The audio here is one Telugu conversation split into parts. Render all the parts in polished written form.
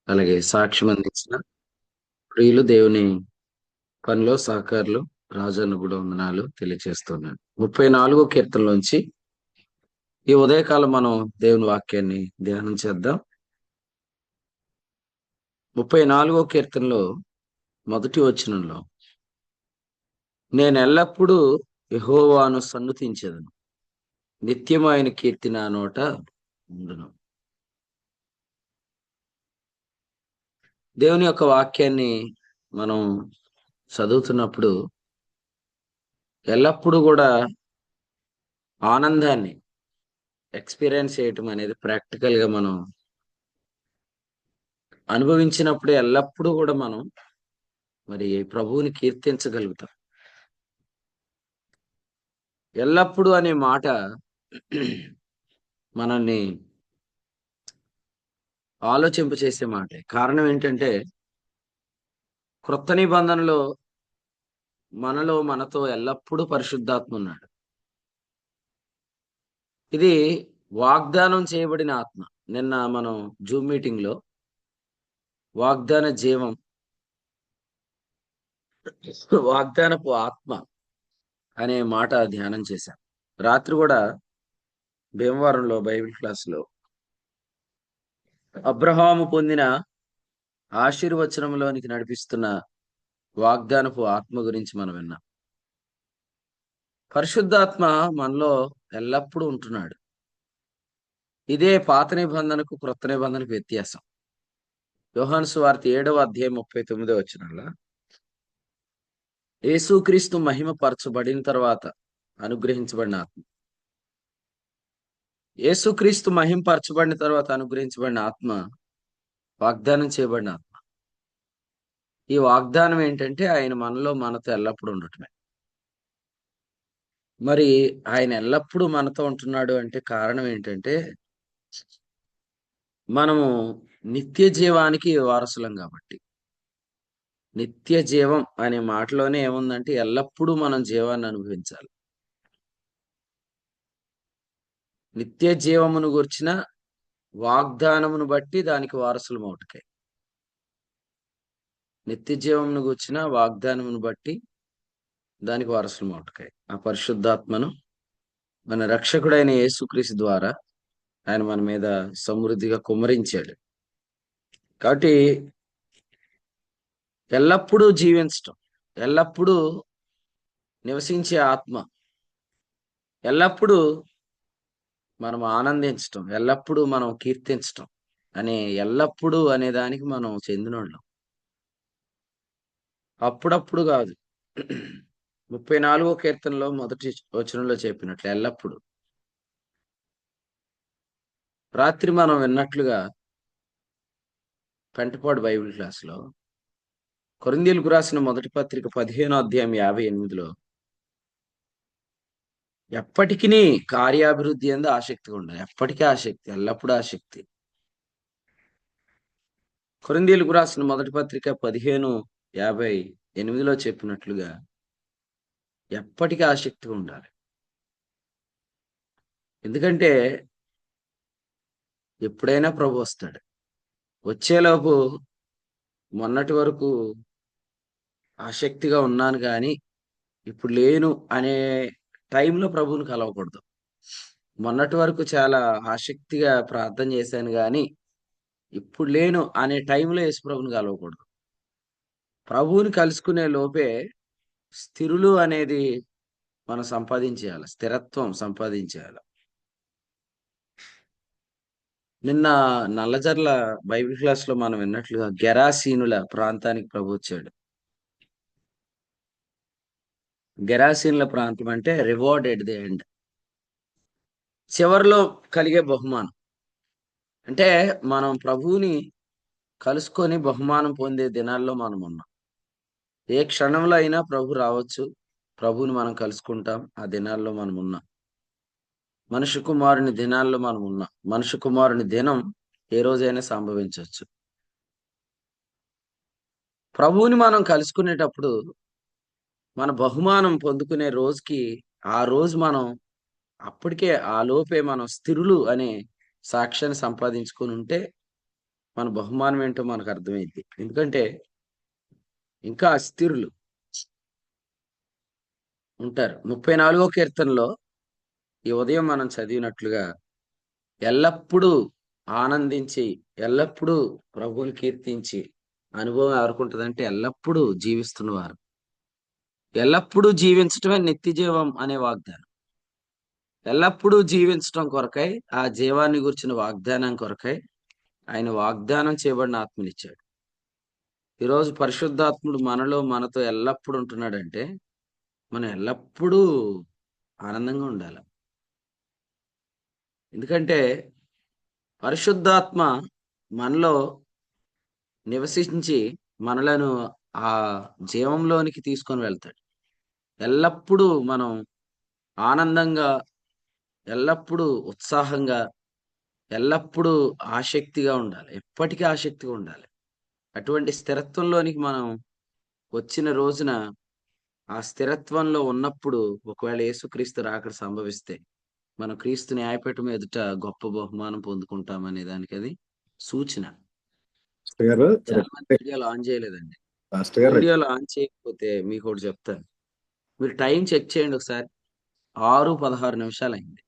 అలాగే సాక్ష్యం అందించిన ప్రియులు దేవుని పనిలో సహకారులు రాజన్న కూడా వందనాలు తెలియజేస్తున్నాను. 34 కీర్తనలోంచి ఈ ఉదయకాలం మనం దేవుని వాక్యాన్ని ధ్యానం చేద్దాం. 34 కీర్తనలో మొదటి వచనంలో నేను ఎల్లప్పుడూ యెహోవాను సన్నుతించెదను, నిత్యము ఆయన కీర్తి నా నోట ఉండును. దేవుని యొక్క వాక్యాన్ని మనం చదువుతున్నప్పుడు ఎల్లప్పుడూ కూడా ఆనందాన్ని ఎక్స్పీరియన్స్ చేయటం అనేది ప్రాక్టికల్ గా మనం అనుభవించినప్పుడు ఎల్లప్పుడూ కూడా మనం మరి ప్రభువుని కీర్తించగలుగుతాం. ఎల్లప్పుడూ అనే మాట మనల్ని ఆలోచింపచేసే మాటే. కారణం ఏంటంటే క్రొత్త నిబంధనలో మనతో ఎల్లప్పుడూ పరిశుద్ధాత్మ ఉన్నాడు. ఇది వాగ్దానం చేయబడిన ఆత్మ. నిన్న మనం జూమ్ మీటింగ్ లో వాగ్దాన జీవం, వాగ్దానపు ఆత్మ అనే మాట ధ్యానం చేశాం. రాత్రి కూడా భీమవరంలో బైబిల్ క్లాస్ లో అబ్రహాము పొందిన ఆశీర్వచనంలోనికి నడిపిస్తున్న వాగ్దానపు ఆత్మ గురించి మనం విన్నాం. పరిశుద్ధాత్మ మనలో ఎల్లప్పుడూ ఉంటున్నాడు. ఇదే పాత నిబంధనకు క్రొత్త నిబంధనకు వ్యత్యాసం. యోహాను సువార్త 7వ అధ్యాయం 39వ వచనంలో యేసుక్రీస్తు మహిమ పరచబడిన తర్వాత అనుగ్రహించబడిన ఆత్మ, యేసుక్రీస్తు మహింపరచబడిన తర్వాత అనుగ్రహించబడిన ఆత్మ వాగ్దానం చేయబడిన ఆత్మ. ఈ వాగ్దానం ఏంటంటే ఆయన మనతో ఎల్లప్పుడూ ఉండటమే. మరి ఆయన ఎల్లప్పుడూ మనతో ఉంటున్నాడు అంటే కారణం ఏంటంటే మనము నిత్య జీవానికి వారసులం కాబట్టి. నిత్య జీవం అనే మాటలోనే ఏముందంటే ఎల్లప్పుడూ మనం జీవాన్ని అనుభవించాలి. నిత్య జీవమును గుర్చిన వాగ్దానమును బట్టి దానికి వారసులం అవుటకై. నిత్య జీవమును గుర్చిన వాగ్దానమును బట్టి దానికి వారసులం అవుటకై ఆ పరిశుద్ధాత్మను మన రక్షకుడైన యేసుక్రీస్తు ద్వారా ఆయన మన మీద సమృద్ధిగా కుమ్మరించాడు. కాబట్టి ఎల్లప్పుడూ జీవించటం, ఎల్లప్పుడూ నివసించే ఆత్మ, ఎల్లప్పుడూ మనం ఆనందించటం, ఎల్లప్పుడూ మనం కీర్తించటం అనే ఎల్లప్పుడూ అనే దానికి మనం చెందినోళ్ళం. అప్పుడప్పుడు కాదు. 34వ కీర్తనలో మొదటి వచనంలో చెప్పినట్లు ఎల్లప్పుడు. రాత్రి మనం విన్నట్లుగా పెంటపాడు బైబిల్ క్లాస్ లో కొరింథీయులకు రాసిన మొదటి పత్రిక 15వ అధ్యాయం 58లో ఎప్పటికీ కార్యాభివృద్ధి యందు ఆసక్తిగా ఉండాలి. ఎప్పటికీ ఆసక్తి, ఎల్లప్పుడూ ఆసక్తి. కొరింథీయులకు రాసిన మొదటి పత్రిక 15:58లో చెప్పినట్లుగా ఎప్పటికీ ఆసక్తిగా ఉండాలి. ఎందుకంటే ఎప్పుడైనా ప్రభు వస్తాడు. వచ్చేలోపు మొన్నటి వరకు ఆసక్తిగా ఉన్నాను కానీ ఇప్పుడు లేను అనే టైంలో ప్రభువుని కలవకూడదు. మొన్నటి వరకు చాలా ఆసక్తిగా ప్రార్థన చేశాను కానీ ఇప్పుడు లేను అనే టైంలో యేసుప్రభుని కలవకూడదు. ప్రభువుని కలుసుకునే లోపే స్థిరులు అనేది మనం సంపాదించేయాలి, స్థిరత్వం సంపాదించేయాలి. నిన్న నల్లజర్ల బైబిల్ క్లాస్ లో మనం విన్నట్లుగా గెరాసీనుల ప్రాంతానికి ప్రభు వచ్చాడు. గెరాసీనుల ప్రాంతం అంటే రివార్డ్ ఎట్ ది ఎండ్, చివరిలో కలిగే బహుమానం. అంటే మనం ప్రభువుని కలుసుకొని బహుమానం పొందే దినాల్లో మనం ఉన్నాం. ఏ క్షణంలో అయినా ప్రభు రావచ్చు, ప్రభువుని మనం కలుసుకుంటాం. ఆ దినాల్లో మనం ఉన్నాం. మనుష్య కుమారుని దినాల్లో మనం ఉన్నాం. మనుష్య కుమారుని దినం ఏ రోజైనా సంభవించవచ్చు. ప్రభువుని మనం కలుసుకునేటప్పుడు మన బహుమానం పొందుకునే రోజుకి ఆ రోజు మనం అప్పటికే ఆ లోపే మనం స్థిరులు అనే సాక్ష్యాన్ని సంపాదించుకొని ఉంటే మన బహుమానం ఏంటో మనకు అర్థమైంది. ఎందుకంటే ఇంకా అస్థిరులు ఉంటారు. 34వ కీర్తనలో ఈ ఉదయం మనం చదివినట్లుగా ఎల్లప్పుడూ ఆనందించి, ఎల్లప్పుడూ ప్రభువుని కీర్తించి అనుభవం ఎవరికుంటదంటే ఎల్లప్పుడూ జీవిస్తున్నవారు. ఎల్లప్పుడూ జీవించటమే నిత్య జీవం అనే వాగ్దానం. ఎల్లప్పుడూ జీవించటం కొరకై, ఆ జీవాన్ని గూర్చిన వాగ్దానం కొరకై ఆయన వాగ్దానం చేయబడిన ఆత్మనిచ్చాడు. ఈరోజు పరిశుద్ధాత్ముడు మనలో మనతో ఎల్లప్పుడూ ఉంటున్నాడంటే, మనం ఎల్లప్పుడూ ఆనందంగా ఉండాల. ఎందుకంటే పరిశుద్ధాత్మ మనలో నివసించి మనలను ఆ జీవంలోనికి తీసుకొని వెళ్తాడు. ఎల్లప్పుడూ మనం ఆనందంగా, ఎల్లప్పుడూ ఉత్సాహంగా, ఎల్లప్పుడూ ఆసక్తిగా ఉండాలి. ఎప్పటికీ ఆసక్తిగా ఉండాలి. అటువంటి స్థిరత్వంలోనికి మనం వచ్చిన రోజున, ఆ స్థిరత్వంలో ఉన్నప్పుడు ఒకవేళ యేసుక్రీస్తు రాకడ సంభవిస్తే, మనం క్రీస్తు న్యాయపీఠం ఎదుట గొప్ప బహుమానం పొందుకుంటామనే దానికది సూచన. పాస్టర్ గారు చాలా మంది వీడియోలు ఆన్ చేయలేదండి. పాస్టర్ గారు వీడియోలు ఆన్ చేయకపోతే మీకోటి చెప్తాను. మీరు టైం చెక్ చేయండి ఒకసారి. 6:16 నిమిషాలయింది.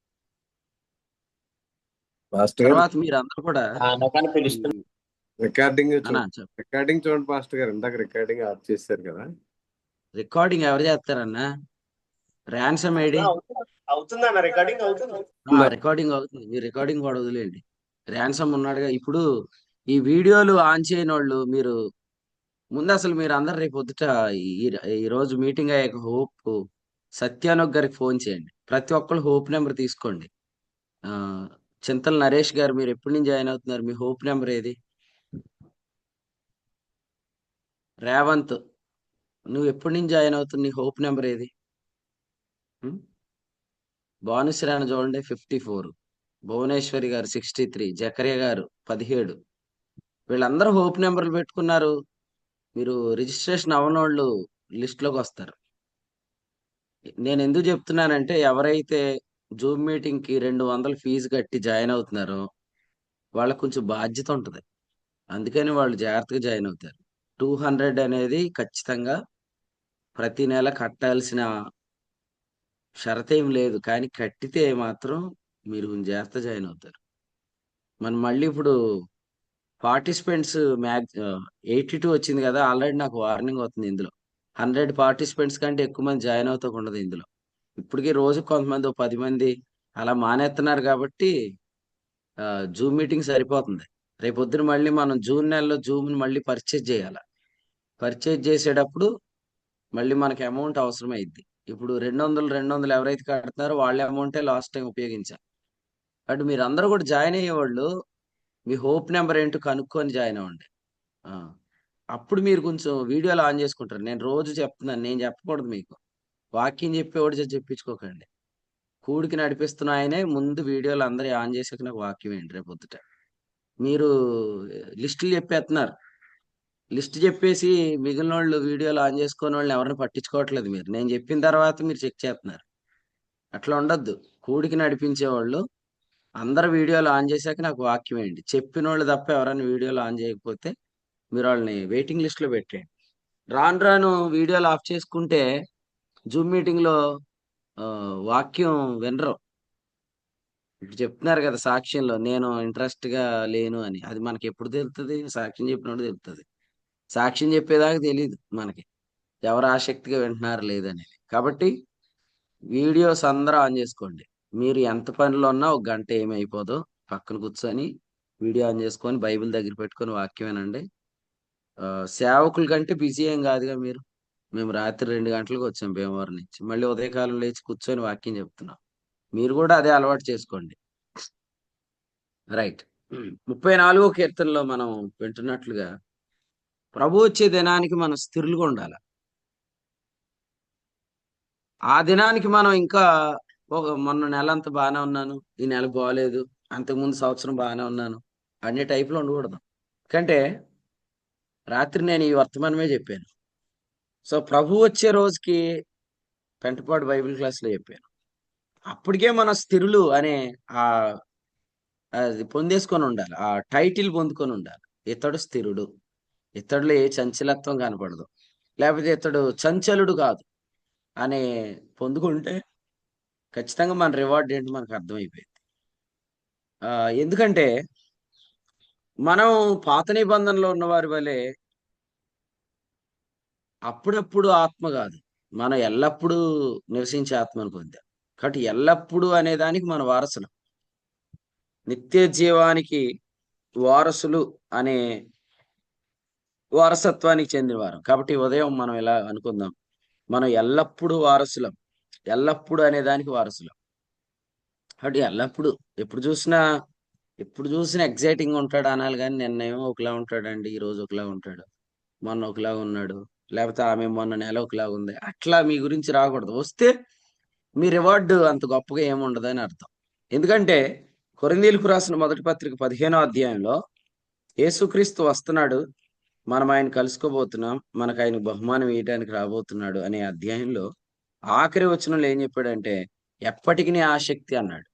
పాస్టర్ గారు తర్వాత మీరందరూ కూడా అనగానే పిలుస్తున్నా. ఈ రికార్డింగ్ అన్నా చెప్పు. రికార్డింగ్ చూడండి పాస్టర్ గారు. ఇందాక రికార్డింగ్ ఆఫ్ చేశారు కదా. రికార్డింగ్ ఎవరు చేస్తారన్నా? ర్యాన్సమ్ ఐడి అవుతుందన్న రికార్డింగ్ అవుతుంది. రికార్డింగ్ అవుతుంది. మీరు రికార్డింగ్ కూడా వదిలేయండి. ర్యాన్సమ్ ఉన్నాడుగా. ఇప్పుడు ఈ వీడియోలు ఆన్ చేయనోళ్ళు మీరు ముందు అసలు మీరు అందరు రేపు పొద్దుట ఈ ఈ రోజు మీటింగ్ అయ్యాక హోప్ సత్యానోక్ గారికి ఫోన్ చేయండి. ప్రతి ఒక్కళ్ళు హోప్ నెంబర్ తీసుకోండి. ఆ చింతల నరేష్ గారు మీరు ఎప్పటి నుంచి జాయిన్ అవుతున్నారు? మీ హోప్ నెంబర్ ఏది? రేవంత్ నువ్వు ఎప్పటి నుంచి జాయిన్ అవుతుంది? నీ హోప్ నెంబర్ ఏది? భానుశ్రాణ చూడండి 54, భువనేశ్వరి గారు 63, జకరియా గారు 17. వీళ్ళందరూ హోప్ నెంబర్లు పెట్టుకున్నారు. మీరు రిజిస్ట్రేషన్ అవ్వనోళ్ళు లిస్ట్ లోకి వస్తారు. నేను ఎందుకు చెప్తున్నానంటే ఎవరైతే జూమ్ మీటింగ్ కి 200 ఫీజు కట్టి జాయిన్ అవుతున్నారో వాళ్ళకు కొంచెం బాధ్యత ఉంటది. అందుకని వాళ్ళు జాగ్రత్తగా జాయిన్ అవుతారు. 200 అనేది ఖచ్చితంగా ప్రతి నెల కట్టాల్సిన షరతేం లేదు. కానీ కట్టితే మాత్రం మీరు జాగ్రత్త జాయిన్ అవుతారు. మనం మళ్ళీ ఇప్పుడు పార్టిసిపెంట్స్ 82 వచ్చింది కదా. ఆల్రెడీ నాకు వార్నింగ్ అవుతుంది ఇందులో. 100 పార్టిసిపెంట్స్ కంటే ఎక్కువ మంది జాయిన్ అవుతాకుండదు ఇందులో. ఇప్పటికీ రోజు కొంతమంది 10 మంది అలా మానేస్తున్నారు కాబట్టి జూమ్ మీటింగ్ సరిపోతుంది. రేపొద్దున మళ్ళీ మనం జూన్ నెలలో జూమ్‌ని మళ్ళీ పర్చేజ్ చేయాల. పర్చేజ్ చేసేటప్పుడు మళ్ళీ మనకి అమౌంట్ అవసరమైద్ది. ఇప్పుడు 200, 200 ఎవరైతే కడుతున్నారో వాళ్ళ అమౌంటే లాస్ట్ టైమ్ ఉపయోగించాం. కాబట్టి మీరందరూ కూడా జాయిన్ అయ్యేవాళ్ళు మీ హోప్ నెంబర్ ఏంటో కనుక్కొని జాయిన్ అవ్వండి. ఆ! అప్పుడు మీరు కొంచెం వీడియోలు ఆన్ చేసుకుంటారు. నేను రోజు చెప్తున్నాను. నేను చెప్పకూడదు మీకు. వాక్యం చెప్పేవాడి చేత చెప్పించుకోకండి. కూడికి నడిపిస్తున్న ఆయనే ముందు వీడియోలు అందరియి ఆన్ చేసాక నాకు వాక్యం ఏంటి రేపొద్దుట. మీరు లిస్టులు చెప్పేస్తున్నారు. లిస్ట్ చెప్పేసి మిగిలినోళ్ళు వీడియోలు ఆన్ చేసుకోనోళ్ళని ఎవరిని పట్టించుకోవట్లేదు మీరు. నేను చెప్పిన తర్వాత మీరు చెక్ చేస్తున్నారు. అట్లా ఉండొద్దు. కూడికి నడిపించేవాళ్ళు అందరు వీడియోలు ఆన్ చేశాక నాకు వాక్యం వేయండి. చెప్పినోళ్ళు తప్ప ఎవరైనా వీడియోలు ఆన్ చేయకపోతే మీరు వాళ్ళని వెయిటింగ్ లిస్ట్ లో పెట్టేయండి. రాను రాను వీడియోలు ఆఫ్ చేసుకుంటే జూమ్ మీటింగ్ లో వాక్యం వినరు. ఇప్పుడు చెప్తున్నారు కదా సాక్ష్యంలో నేను ఇంట్రెస్ట్ గా లేను అని. అది మనకి ఎప్పుడు తెలుస్తుంది? సాక్ష్యం చెప్పినప్పుడు తెలుస్తుంది. సాక్ష్యం చెప్పేదాకా తెలియదు మనకి ఎవరు ఆసక్తిగా వింటున్నారు లేదనేది. కాబట్టి వీడియోస్ అందరూ ఆన్ చేసుకోండి. మీరు ఎంత పనిలో ఉన్నా ఒక గంట ఏమైపోదో పక్కన కూర్చొని వీడియో ఆన్ చేసుకొని బైబిల్ దగ్గర పెట్టుకొని వాక్యం వినండి. సేవకుల కంటే బిజీ ఏం కాదుగా మీరు. మేము రాత్రి 2 గంటలకు వచ్చాం భీమవరం నుంచి. మళ్ళీ ఉదయకాలం లేచి కూర్చొని వాక్యం చెప్తున్నాం. మీరు కూడా అదే అలవాటు చేసుకోండి. రైట్. 34వ కీర్తనలో మనం వింటున్నట్లుగా ప్రభు వచ్చే దినానికి మనం స్థిరులుగా ఉండాలి. ఆ దినానికి మనం ఇంకా మొన్న నెలంతా బాగానే ఉన్నాను, ఈ నెల బాగాలేదు, అంతకుముందు సంవత్సరం బాగానే ఉన్నాను అనే టైప్లో ఉండకూడదు. ఎందుకంటే రాత్రి నేను ఈ వర్తమానమే చెప్పాను. సో ప్రభు వచ్చే రోజుకి పెంటపాడు బైబిల్ క్లాస్లో చెప్పాను. అప్పటికే మన స్థిరులు అనే ఆ అది పొందేసుకొని ఉండాలి. ఆ టైటిల్ పొందుకొని ఉండాలి. ఇతడు స్థిరుడు, ఇతడులో ఏ చంచలత్వం కనపడదు, లేకపోతే ఇతడు చంచలుడు కాదు అనే పొందుకుంటే ఖచ్చితంగా మన రివార్డ్ ఏంటి మనకు అర్థమైపోయింది. ఎందుకంటే మనం పాత నిబంధనలో ఉన్న వారి వలె అప్పుడప్పుడు ఆత్మ కాదు, మనం ఎల్లప్పుడూ నివసించే ఆత్మను పొందాం. కాబట్టి ఎల్లప్పుడూ అనే దానికి మన వారసులు, నిత్య జీవానికి వారసులు అనే వారసత్వానికి చెందినవారు. కాబట్టి ఉదయం మనం ఇలా అనుకుందాం, మనం ఎల్లప్పుడూ వారసులం, ఎల్లప్పుడూ అనే దానికి వారసులం. కాబట్టి ఎల్లప్పుడూ ఎప్పుడు చూసినా ఎగ్జైటింగ్ ఉంటాడు అనాలి, కానీ నిన్నేమో ఒకలా ఉంటాడండి, ఈ రోజు ఒకలా ఉంటాడు, మొన్న ఒకలా ఉన్నాడు, లేకపోతే ఆమె మొన్న నెల ఒకలా ఉంది, అట్లా మీ గురించి రాకూడదు. వస్తే మీ రివార్డు అంత గొప్పగా ఏముండదు అని అర్థం. ఎందుకంటే కొరింథీయులకు రాసిన మొదటి పత్రిక 15వ అధ్యాయంలో యేసుక్రీస్తు వస్తున్నాడు, మనం ఆయన కలుసుకోబోతున్నాం, మనకు ఆయన బహుమానం ఇవ్వడానికి రాబోతున్నాడు అనే అధ్యాయంలో ఆఖరి వచనంలో ఏం చెప్పాడంటే ఎప్పటికీ ఆసక్తి అన్నాడు.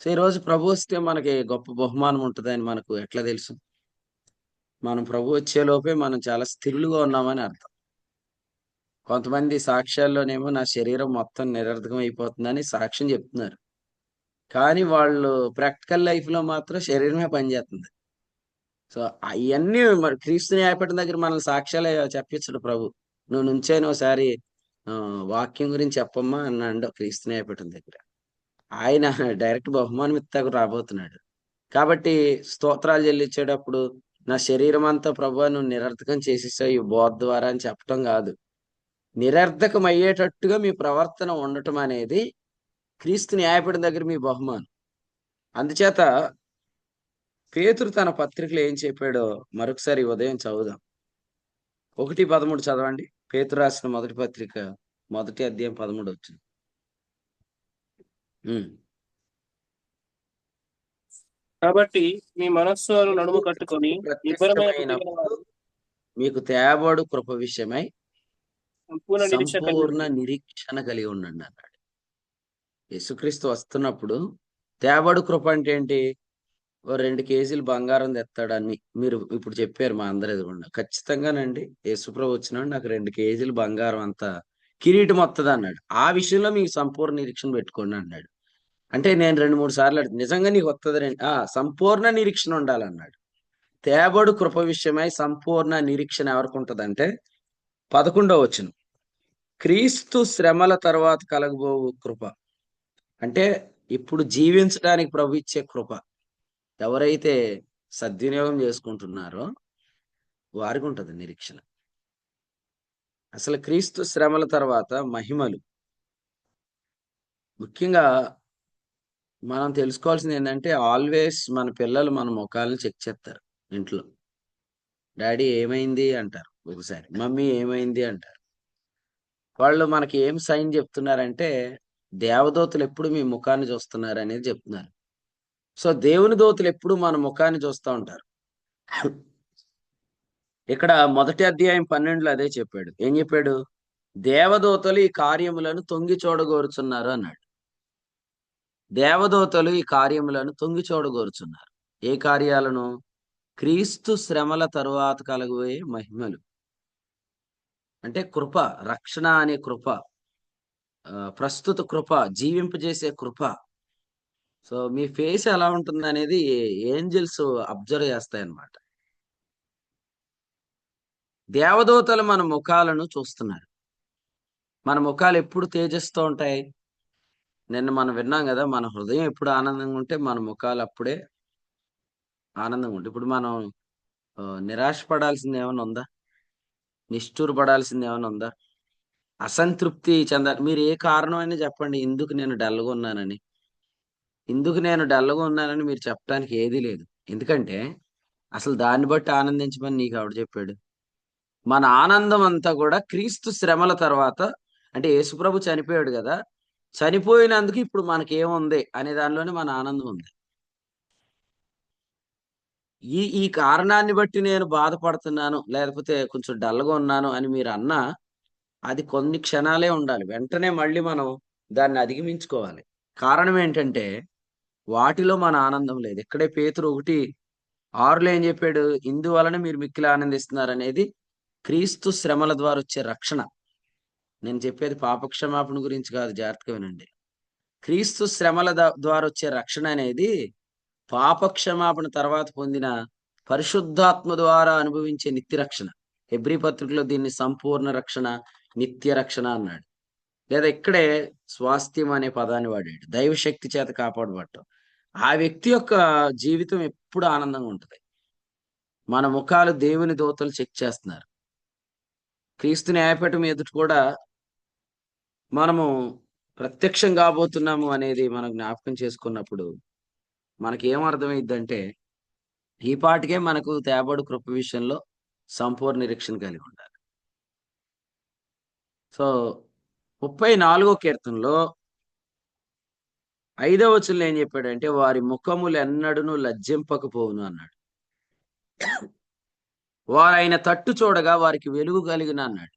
సో ఈ రోజు ప్రభు వస్తే మనకి గొప్ప బహుమానం ఉంటుందని మనకు ఎట్లా తెలుసు? మనం ప్రభు వచ్చే లోపే మనం చాలా స్థిరులుగా ఉన్నామని అర్థం. కొంతమంది సాక్ష్యాల్లోనేమో నా శరీరం మొత్తం నిరర్థకం అయిపోతుందని సాక్ష్యం చెప్తున్నారు, కానీ వాళ్ళు ప్రాక్టికల్ లైఫ్ లో మాత్రం శరీరమే పనిచేస్తుంది. సో అవన్నీ మరి క్రీస్తు న్యాయపీఠం దగ్గర మనల్ని సాక్ష్యాలు చెప్పించడు ప్రభు. నువ్వు నుంచైనా ఒకసారి వాక్యం గురించి చెప్పమ్మా అన్నాడు క్రీస్తు న్యాయపీఠం దగ్గర. ఆయన డైరెక్ట్ బహుమానం ఇస్తాకు రాబోతున్నాడు. కాబట్టి స్తోత్రాలు చెల్లించేటప్పుడు నా శరీరం అంతా ప్రభు నువ్వు నిరర్థకం చేసేసావు ఈ బోధ ద్వారా అని చెప్పటం కాదు, నిరర్థకం అయ్యేటట్టుగా మీ ప్రవర్తన ఉండటం అనేది క్రీస్తు న్యాయపీఠం దగ్గర మీ బహుమానం. అందుచేత పేతురు తన పత్రికలో ఏం చెప్పాడో మరొకసారి ఉదయం చదువుదాం. 1:13 చదవండి. పేతురు రాసిన మొదటి పత్రిక 1వ అధ్యాయం 13 వచ్చింది. కాబట్టి మీ మనస్సును నడుము కట్టుకొని ప్రత్యక్షమైనప్పుడు మీకు తేబడు కృప విషయమై సంపూర్ణ నిరీక్షణ కలిగి ఉండండి అన్నాడు. యేసుక్రీస్తు వస్తున్నప్పుడు తేబడు కృప అంటే ఏంటి? 2 కేజీలు బంగారం తెస్తాడని మీరు ఇప్పుడు చెప్పారు మా అందరి ఎదురుకుండా. ఖచ్చితంగానండి, యేసుప్రభు వచ్చినాడు నాకు 2 కేజీలు బంగారం అంతా కిరీటం వస్తుంది అన్నాడు. ఆ విషయంలో మీకు సంపూర్ణ నిరీక్షణ పెట్టుకోండి అన్నాడు. అంటే నేను 2-3 సార్లు నిజంగా నీకు వస్తుంది సంపూర్ణ నిరీక్షణ ఉండాలన్నాడు. తేబడు కృప విషయమై సంపూర్ణ నిరీక్షణ ఎవరికి ఉంటదంటే 11వ వచనం, క్రీస్తు శ్రమల తర్వాత కలగబోవు కృప. అంటే ఇప్పుడు జీవించడానికి ప్రభు ఇచ్చే కృప. ఎవరైతే సద్వినియోగం చేసుకుంటున్నారో వారికి ఉంటది నిరీక్షణ. అసలు క్రీస్తు శ్రమల తర్వాత మహిమలు. ముఖ్యంగా మనం తెలుసుకోవాల్సింది ఏంటంటే ఆల్వేస్ మన పిల్లలు మన ముఖాలను చెక్ చేస్తారు. ఇంట్లో డాడీ ఏమైంది అంటారు, ఒకసారి మమ్మీ ఏమైంది అంటారు. వాళ్ళు మనకి ఏం సైన్ చెప్తున్నారంటే దేవదూతలు ఎప్పుడు మీ ముఖాన్ని చూస్తున్నారు అనేది చెప్తున్నారు. సో దేవుని దూతలు ఎప్పుడు మన ముఖాన్ని చూస్తూ ఉంటారు. ఇక్కడ 1వ అధ్యాయం 12లో అదే చెప్పాడు. ఏం చెప్పాడు? దేవదూతలు ఈ కార్యములను తొంగి చూడగోరుచున్నారు అన్నాడు. దేవదూతలు ఈ కార్యములను తొంగి చూడగోరుచున్నారు. ఏ కార్యాలను? క్రీస్తు శ్రమల తరువాత కలగబోయే మహిమలు. అంటే కృప, రక్షణ అనే కృప, ప్రస్తుత కృప, జీవింపజేసే కృప. సో మీ ఫేస్ ఎలా ఉంటుంది అనేది ఏంజల్స్ అబ్జర్వ్ చేస్తాయన్నమాట. దేవదూతలు మన ముఖాలను చూస్తున్నారు. మన ముఖాలు ఎప్పుడు తేజస్తో ఉంటాయి? నిన్న మనం విన్నాం కదా, మన హృదయం ఎప్పుడు ఆనందంగా ఉంటే మన ముఖాలు అప్పుడే ఆనందంగా ఉంటాయి. ఇప్పుడు మనం నిరాశపడాల్సింది ఏమైనా ఉందా? నిష్ఠూరపడాల్సింది ఏమైనా ఉందా? అసంతృప్తి మీరు ఏ కారణమైనా చెప్పండి, ఎందుకు నేను డల్గా ఉన్నానని. ఎందుకు నేను డల్గా ఉన్నానని మీరు చెప్పడానికి ఏదీ లేదు. ఎందుకంటే అసలు దాన్ని బట్టి ఆనందించమని నీకు ఎవడు చెప్పాడు? మన ఆనందం అంతా కూడా క్రీస్తు శ్రమల తర్వాత, అంటే యేసుప్రభు చనిపోయాడు కదా, చనిపోయినందుకు ఇప్పుడు మనకేముంది అనే దానిలోనే మన ఆనందం ఉంది. ఈ కారణాన్ని బట్టి నేను బాధపడుతున్నాను, లేకపోతే కొంచెం డల్గా ఉన్నాను అని మీరు అన్నా అది కొన్ని క్షణాలే ఉండాలి. వెంటనే మళ్ళీ మనం దాన్ని అధిగమించుకోవాలి. కారణం ఏంటంటే వాటిలో మన ఆనందం లేదు. ఇక్కడే పేతురు 1 6లో ఏం చెప్పాడు? ఇందువలన మీరు మిక్కిలి ఆనందిస్తున్నారు అనేది క్రీస్తు శ్రమల ద్వారా వచ్చే రక్షణ. నేను చెప్పేది పాపక్షమాపణ గురించి కాదు, జాగ్రత్తగా వినండి. క్రీస్తు శ్రమల ద్వారా వచ్చే రక్షణ అనేది పాపక్షమాపణ తర్వాత పొందిన పరిశుద్ధాత్మ ద్వారా అనుభవించే నిత్య రక్షణ. హెబ్రీ పత్రికలో దీన్ని సంపూర్ణ రక్షణ, నిత్య రక్షణ అన్నాడు. లేదా ఇక్కడే స్వాస్థ్యం అనే పదాన్ని వాడాడు. దైవశక్తి చేత కాపాడబడటం. ఆ వ్యక్తి యొక్క జీవితం ఎప్పుడు ఆనందంగా ఉంటుంది. మన ముఖాలు దేవుని దూతలు చెక్ చేస్తున్నారు. క్రీస్తు న్యాయపీఠం ఎదుట కూడా మనము ప్రత్యక్షం కాబోతున్నాము అనేది మనం జ్ఞాపకం చేసుకున్నప్పుడు మనకి ఏం అర్థమైందంటే, ఈ పాటికే మనకు తేబడు కృప విషయంలో సంపూర్ణ నిరీక్షణ కలిగి ఉండాలి. సో 34వ కీర్తనలో 5వ వచనంలో ఏం చెప్పాడంటే, వారి ముఖములు ఎన్నడూను లజ్జింపకపోవును అన్నాడు. వారు ఆయన తట్టు చూడగా వారికి వెలుగు కలిగిన అన్నాడు.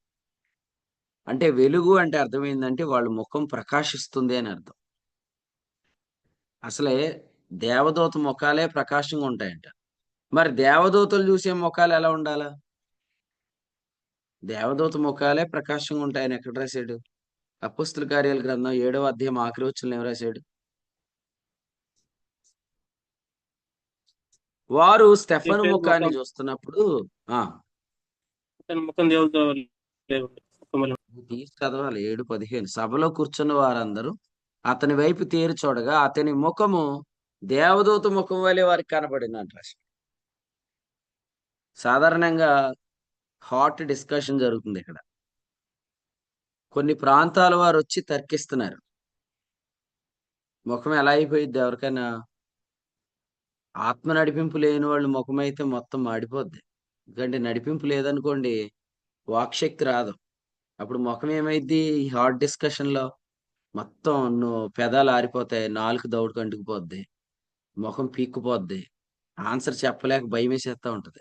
అంటే వెలుగు అంటే అర్థం ఏంటంటే వాళ్ళ ముఖం ప్రకాశిస్తుంది అని అర్థం. అసలే దేవదూత ముఖాలే ప్రకాశంగా ఉంటాయంట. మరి దేవదూతలు చూసే ముఖాలు ఎలా ఉండాలా? దేవదూత ముఖాలే ప్రకాశంగా ఉంటాయని ఎక్కడ రాశాడు? అపొస్తలుల కార్యాల గ్రంథం 7వ అధ్యాయం ఆఖరి వచనంలో ఏం రాశాడు? వారు స్టెఫను ముఖాన్ని చూస్తున్నప్పుడు అతని ముఖం దేవుడితో లేవుండే. ముఖములు. తీసి చదవాలి. 7:15 సభలో కూర్చున్న వారందరూ అతని వైపు తేరి చూడగా అతని ముఖము దేవదూత ముఖం వలె వారికి కనబడింది రాశాడు. సాధారణంగా హాట్ డిస్కషన్ జరుగుతుంది ఇక్కడ. కొన్ని ప్రాంతాల వారు వచ్చి తర్కిస్తున్నారు. ముఖం ఎలా అయిపోయిద్ది? ఎవరికైనా ఆత్మ నడిపింపు లేని వాళ్ళు ముఖం అయితే మొత్తం మాడిపోద్ది. ఎందుకంటే నడిపింపు లేదనుకోండి, వాక్శక్తి రాదు. అప్పుడు ముఖం ఏమైద్ది? ఈ హాట్ డిస్కషన్ లో మొత్తం పెదాలు ఆరిపోతాయి, నాలుక దౌడుకు అంటుకుపోద్ది, ముఖం పీక్కుపోద్ది, ఆన్సర్ చెప్పలేక భయం వేసేస్తా ఉంటది.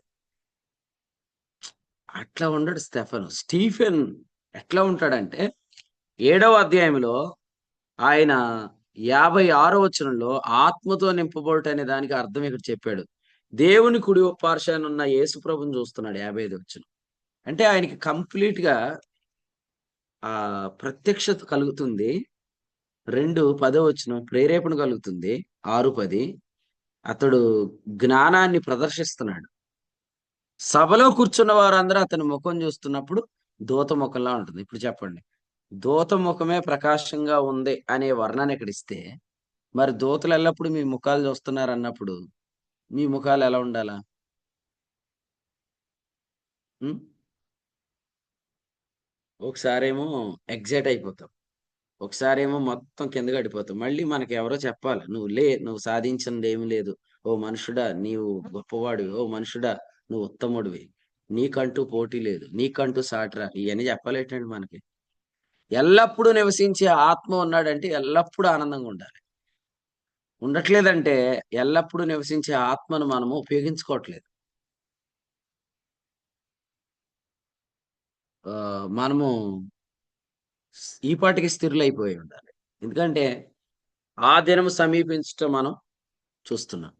అట్లా ఉండడు స్టెఫెను. స్టీఫెన్ ఎట్లా ఉంటాడంటే 7వ అధ్యాయంలో ఆయన 56వ వచనంలో ఆత్మతో నింపబడుట అనే దానికి అర్థం ఇక్కడ చెప్పాడు. దేవుని కుడి పార్శ్వాన ఉన్న యేసు ప్రభుని చూస్తున్నాడు. 55వ వచనం అంటే ఆయనకి కంప్లీట్ గా ఆ ప్రత్యక్షత కలుగుతుంది. 2:10వ వచనం ప్రేరేపణ కలుగుతుంది. 6:10 అతడు జ్ఞానాన్ని ప్రదర్శిస్తున్నాడు. సభలో కూర్చున్న వారందరూ అతని ముఖం చూస్తున్నప్పుడు దూత ముఖంలా ఉంటుంది. ఇప్పుడు చెప్పండి, దూత ముఖమే ప్రకాశంగా ఉంది అనే వర్ణన ఇక్కడ ఇస్తే, మరి దూతలు ఎల్లప్పుడు మీ ముఖాలు చూస్తున్నారు అన్నప్పుడు మీ ముఖాలు ఎలా ఉండాలా? ఒకసారేమో ఎగ్జైట్ అయిపోతాం, ఒకసారేమో మొత్తం కింద గడిపోతాం. మళ్ళీ మనకి ఎవరో చెప్పాలి, నువ్వు సాధించినది ఏమి లేదు, ఓ మనుషుడా నీవు గొప్పవాడివి, ఓ మనుషుడా నువ్వు ఉత్తముడివి, నీకంటూ పోటీ లేదు, నీకంటూ సాటిరా, ఇవన్నీ చెప్పాలేటండి మనకి. ఎల్లప్పుడూ నివసించే ఆత్మ ఉన్నాడంటే ఎల్లప్పుడూ ఆనందంగా ఉండాలి. ఉండట్లేదంటే ఎల్లప్పుడూ నివసించే ఆత్మను మనము ఉపయోగించుకోవట్లేదు. మనము ఈ పాటికి స్థిరులైపోయి ఉండాలి. ఎందుకంటే ఆ దినము సమీపించటం మనం చూస్తున్నాం.